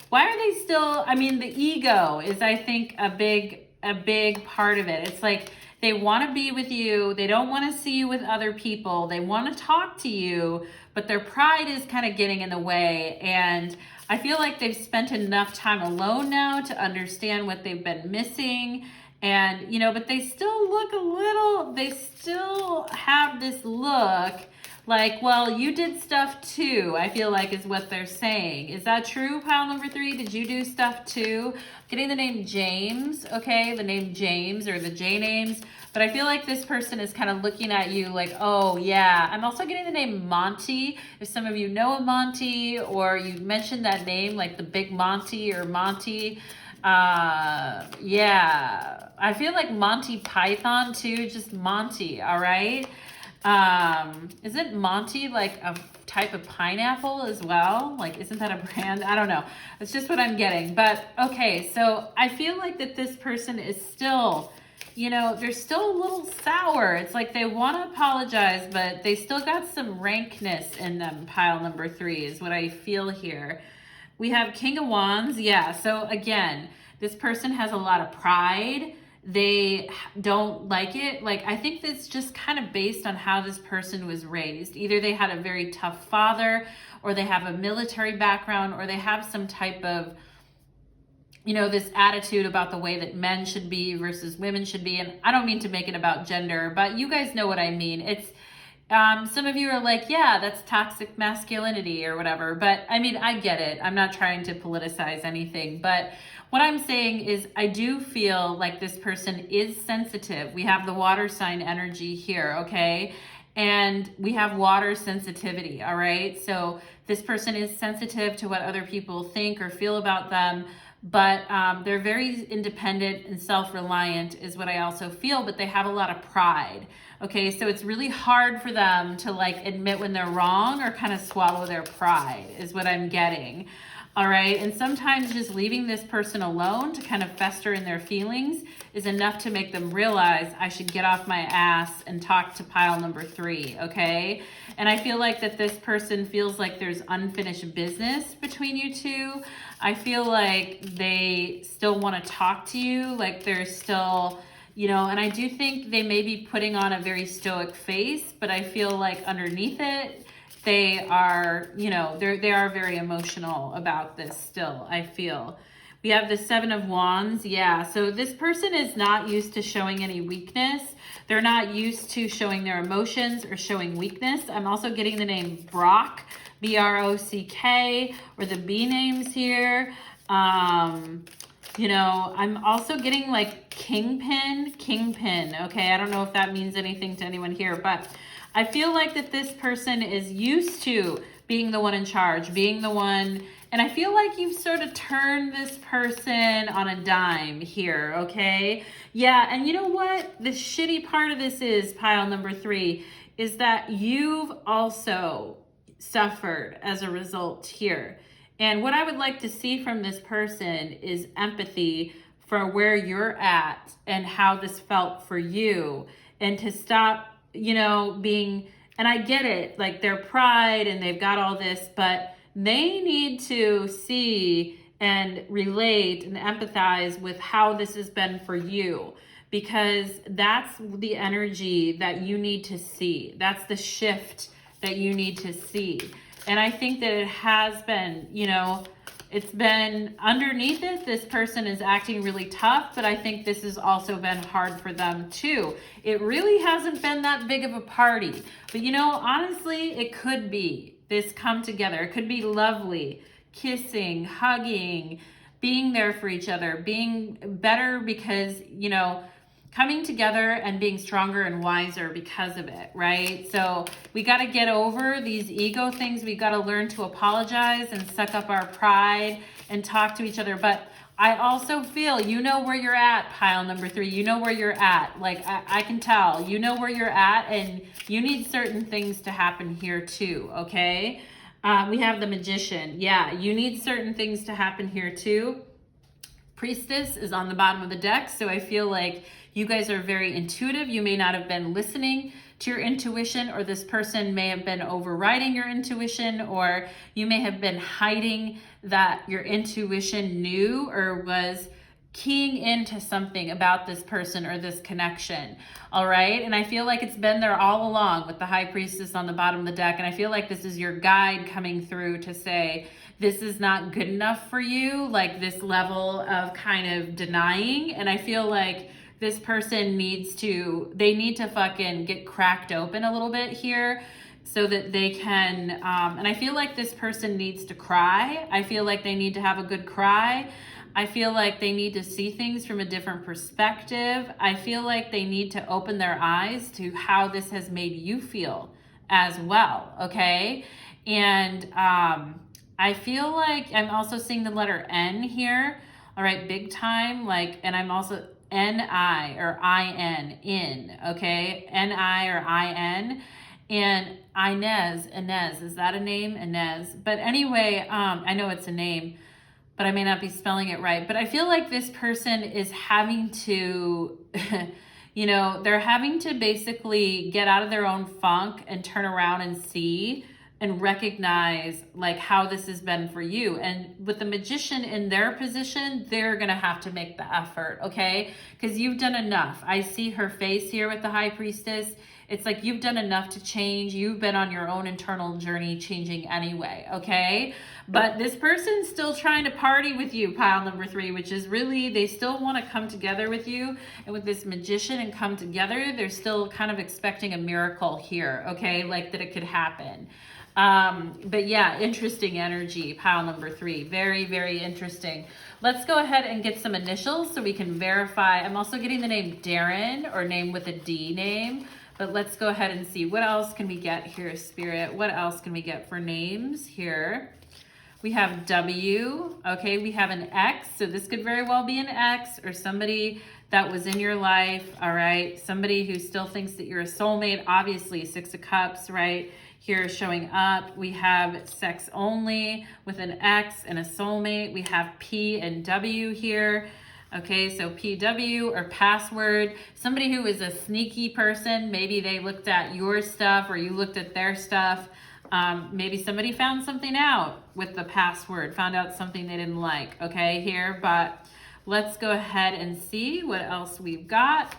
Why are they still... I mean, the ego is, I think, a big part of it. It's like... They want to be with you. They don't want to see you with other people. They want to talk to you, but their pride is kind of getting in the way. And I feel like they've spent enough time alone now to understand what they've been missing. And, you know, but they still look they still have this look like, well, you did stuff too, I feel like is what they're saying. Is that true, pile number 3? Did you do stuff too? Getting the name James, okay? The name James or the J names. But I feel like this person is kind of looking at you like, oh, yeah. I'm also getting the name Monty. If some of you know a Monty or you mentioned that name, like the Big Monty or Monty. Yeah. I feel like Monty Python too, just Monty, all right? Isn't Monty like a type of pineapple as well? Like, isn't that a brand? I don't know. It's just what I'm getting. But okay, so I feel like that this person is still you know, they're still a little sour. It's like they want to apologize, but they still got some rankness in them. Pile number 3 is what I feel here. We have King of Wands. Yeah, so again, this person has a lot of pride. They don't like it. Like, I think that's just kind of based on how this person was raised. Either they had a very tough father, or they have a military background, or they have some type of, you know, this attitude about the way that men should be versus women should be. And I don't mean to make it about gender, but you guys know what I mean. It's, some of you are like, yeah, that's toxic masculinity or whatever. But I mean, I get it. I'm not trying to politicize anything. But what I'm saying is I do feel like this person is sensitive. We have the water sign energy here, okay? And we have water sensitivity, all right? So this person is sensitive to what other people think or feel about them. But they're very independent and self-reliant is what I also feel, but they have a lot of pride. Okay, so it's really hard for them to like admit when they're wrong or kind of swallow their pride is what I'm getting. All right, and sometimes just leaving this person alone to kind of fester in their feelings is enough to make them realize I should get off my ass and talk to pile number 3, okay? And I feel like that this person feels like there's unfinished business between you two. I feel like they still want to talk to you, like they're still, you know, and I do think they may be putting on a very stoic face, but I feel like underneath it, they are, you know, they are very emotional about this still, I feel. We have the 7 of Wands. Yeah, so this person is not used to showing any weakness. They're not used to showing their emotions or showing weakness. I'm also getting the name Brock, B-R-O-C-K, or the B names here. You know, I'm also getting like Kingpin. Okay, I don't know if that means anything to anyone here, but I feel like that this person is used to being the one in charge, being the one, and I feel like you've sort of turned this person on a dime here, okay? Yeah, and you know what? The shitty part of this is, pile number 3, is that you've also suffered as a result here. And what I would like to see from this person is empathy for where you're at and how this felt for you, and to stop, you know, being, and I get it, like their pride and they've got all this, but they need to see and relate and empathize with how this has been for you, because that's the energy that you need to see. That's the shift that you need to see. And I think that it has been, you know, it's been underneath it. This person is acting really tough, but I think this has also been hard for them too. It really hasn't been that big of a party, but you know, honestly, it could be this come together. It could be lovely, kissing, hugging, being there for each other, being better because, you know, coming together and being stronger and wiser because of it, right? So we got to get over these ego things. We got to learn to apologize and suck up our pride and talk to each other. But I also feel, you know where you're at, pile number 3. You know where you're at. Like, I can tell. You know where you're at, and you need certain things to happen here too, okay? We have the Magician. Yeah, you need certain things to happen here too. Priestess is on the bottom of the deck, so I feel like you guys are very intuitive. You may not have been listening to your intuition, or this person may have been overriding your intuition, or you may have been hiding that your intuition knew or was keying into something about this person or this connection. All right. And I feel like it's been there all along with the High Priestess on the bottom of the deck. And I feel like this is your guide coming through to say, this is not good enough for you, like this level of kind of denying. And I feel like this person needs to fucking get cracked open a little bit here so that they can, and I feel like this person needs to cry. I feel like they need to have a good cry. I feel like they need to see things from a different perspective. I feel like they need to open their eyes to how this has made you feel as well, okay? And I feel like I'm also seeing the letter N here, all right, big time, like, and I'm also N-I or I-N, in, okay? N-I or I-N, and Inez, is that a name? Inez, but anyway, I know it's a name, but I may not be spelling it right, but I feel like this person is having to You know, they're having to basically get out of their own funk and turn around and see and recognize like how this has been for you. And with the magician in their position, they're gonna have to make the effort, okay? Because you've done enough. I see her face here with the high priestess. It's like you've done enough to change. You've been on your own internal journey changing anyway, okay? But this person's still trying to party with you, pile number 3, which is really, they still want to come together with you. And with this magician and come together, they're still kind of expecting a miracle here, okay? Like that it could happen. But yeah, interesting energy, pile number 3. Very, very interesting. Let's go ahead and get some initials so we can verify. I'm also getting the name Darren, or name with a D name. But let's go ahead and see what else can we get here, Spirit. What else can we get for names here? We have W, okay, we have an X, so this could very well be an X or somebody that was in your life, all right? Somebody who still thinks that you're a soulmate, obviously 6 of Cups, right? Here showing up. We have sex only with an X and a soulmate. We have P and W here. Okay, so PW or password, somebody who is a sneaky person. Maybe they looked at your stuff or you looked at their stuff. Maybe somebody found something out with the password, found out something they didn't like, okay, here. But let's go ahead and see what else we've got.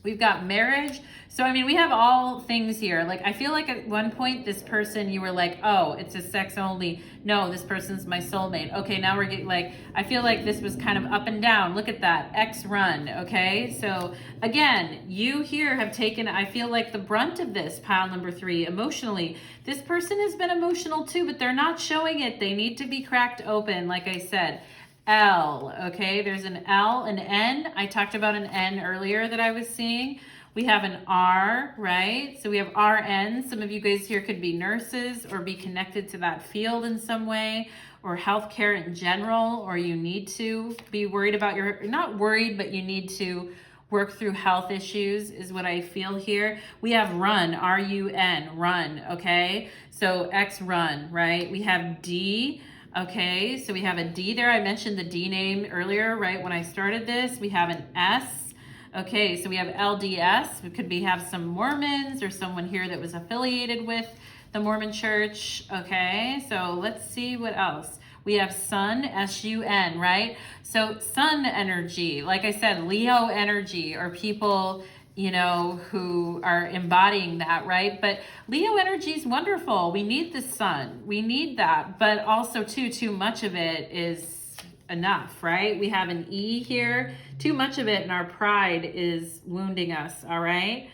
We've got marriage. So, I mean, we have all things here. Like, I feel like at one point, this person, you were like, oh, it's a sex only. No, this person's my soulmate. Okay, now we're getting like, I feel like this was kind of up and down. Look at that, X run, okay? So, again, you here have taken, I feel like, the brunt of this, pile number 3, emotionally. This person has been emotional too, but they're not showing it. They need to be cracked open, like I said. L, okay, there's an L, an N. I talked about an N earlier that I was seeing. We have an R, right? So we have RN. Some of you guys here could be nurses or be connected to that field in some way, or healthcare in general, or you need to be worried about your, not worried, but you need to work through health issues is what I feel here. We have run, R-U-N, run, okay? So X run, right? We have D. Okay, so we have a D there. I mentioned the D name earlier, right? When I started this, we have an S. Okay, so we have LDS. We could have some Mormons or someone here that was affiliated with the Mormon church. Okay, so let's see what else. We have Sun, S-U-N, right? So Sun energy, like I said, Leo energy, or people, you know, who are embodying that, right? But Leo energy is wonderful. We need the sun. We need that. But also, too much of it is enough, right? We have an E here. Too much of it, and our pride is wounding us, all right?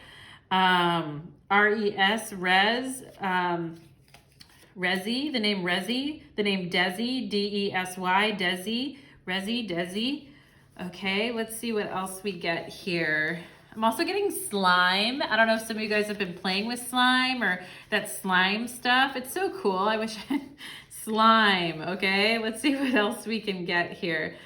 R-E-S, Res, Resi, the name Resi, the name Desi, D-E-S-Y, Desi, Resi, Desi. Okay, let's see what else we get here. I'm also getting slime. I don't know if some of you guys have been playing with slime or that slime stuff. It's so cool. I wish I had slime. Okay, let's see what else we can get here.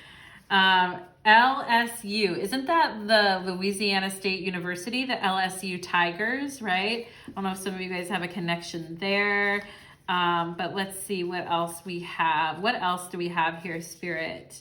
LSU. Isn't that the Louisiana State University, the LSU Tigers, right? I don't know if some of you guys have a connection there. But let's see what else we have. What else do we have here, Spirit?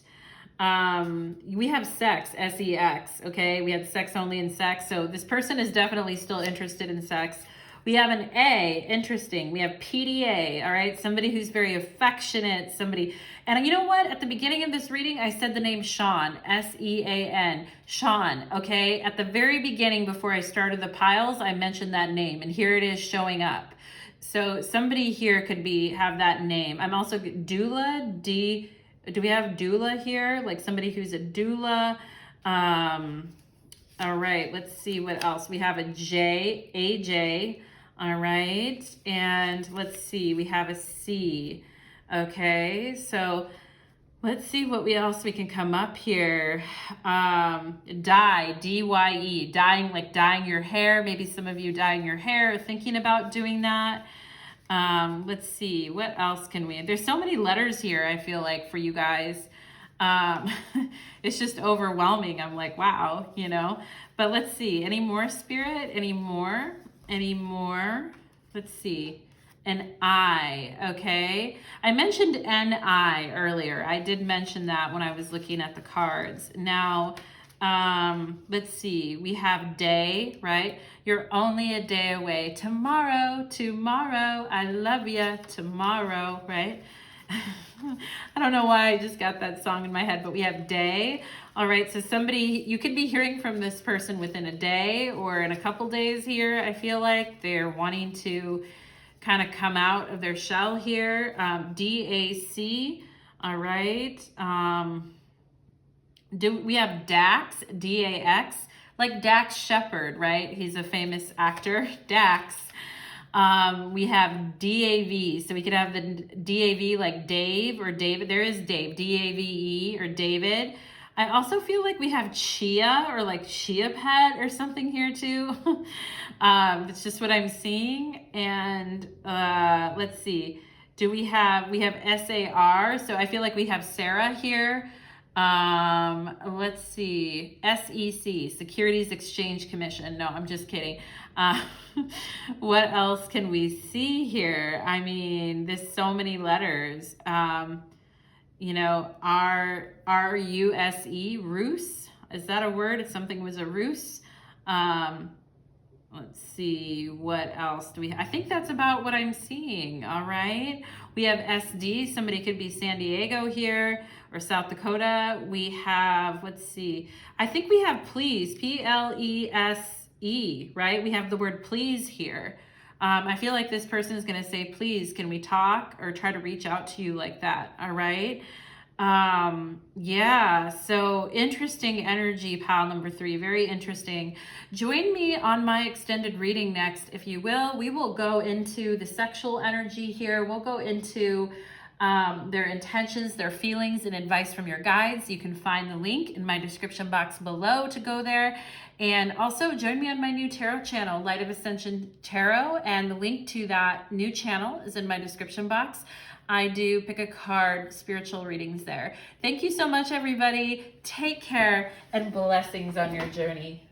We have sex, S-E-X, okay? We had sex only and sex, so this person is definitely still interested in sex. We have an A, interesting. We have PDA, all right? Somebody who's very affectionate, somebody, and you know what? At the beginning of this reading, I said the name Sean, S-E-A-N, Sean, okay? At the very beginning, before I started the piles, I mentioned that name, and here it is showing up. So somebody here could have that name. I'm also doula, do we have doula here? Like somebody who's a doula. All right, let's see what else. We have a J, AJ. All right, and let's see, we have a C. Okay, so let's see what else we can come up here. Dye, D-Y-E, dyeing, like dyeing your hair. Maybe some of you dyeing your hair or thinking about doing that. Let's see, what else can we, there's so many letters here, I feel like, for you guys. It's just overwhelming. I'm like, wow, you know, but let's see, any more, Spirit? Any more? Let's see, an I, okay. I mentioned N-I earlier. I did mention that when I was looking at the cards. Now, Let's see, we have day, right? You're only a day away. Tomorrow, tomorrow, I love ya, tomorrow, right? I don't know why I just got that song in my head, but we have day. All right, so somebody, you could be hearing from this person within a day or in a couple days here. I feel like they're wanting to kind of come out of their shell here. DAC, all right. We have Dax, DAX, like Dax Shepard, right? He's a famous actor, Dax. We have DAV, so we could have the DAV like Dave or David. There is Dave, DAVE or David. I also feel like we have Chia or like Chia Pet or something here too. It's just what I'm seeing. And let's see, we have SAR, so I feel like we have Sarah here. Let's see, SEC, Securities Exchange Commission. No, I'm just kidding. What else can we see here? I mean, there's so many letters. You know, RUSE, Ruse. Is that a word? If something was a ruse. Let's see, what else do we have? I think that's about what I'm seeing. All right. We have SD. Somebody could be San Diego here or South Dakota. We have, let's see, I think we have please, PLESE, right? We have the word please here. I feel like this person is going to say, please, can we talk, or try to reach out to you like that. All right. Yeah, so interesting energy, pile number 3, very interesting. Join me on my extended reading next, if you will. We will go into the sexual energy here. We'll go into their intentions, their feelings, and advice from your guides. You can find the link in my description box below to go there. And also join me on my new tarot channel, Light of Ascension Tarot, and the link to that new channel is in my description box. I do pick a card, spiritual readings there. Thank you so much, everybody. Take care and blessings on your journey.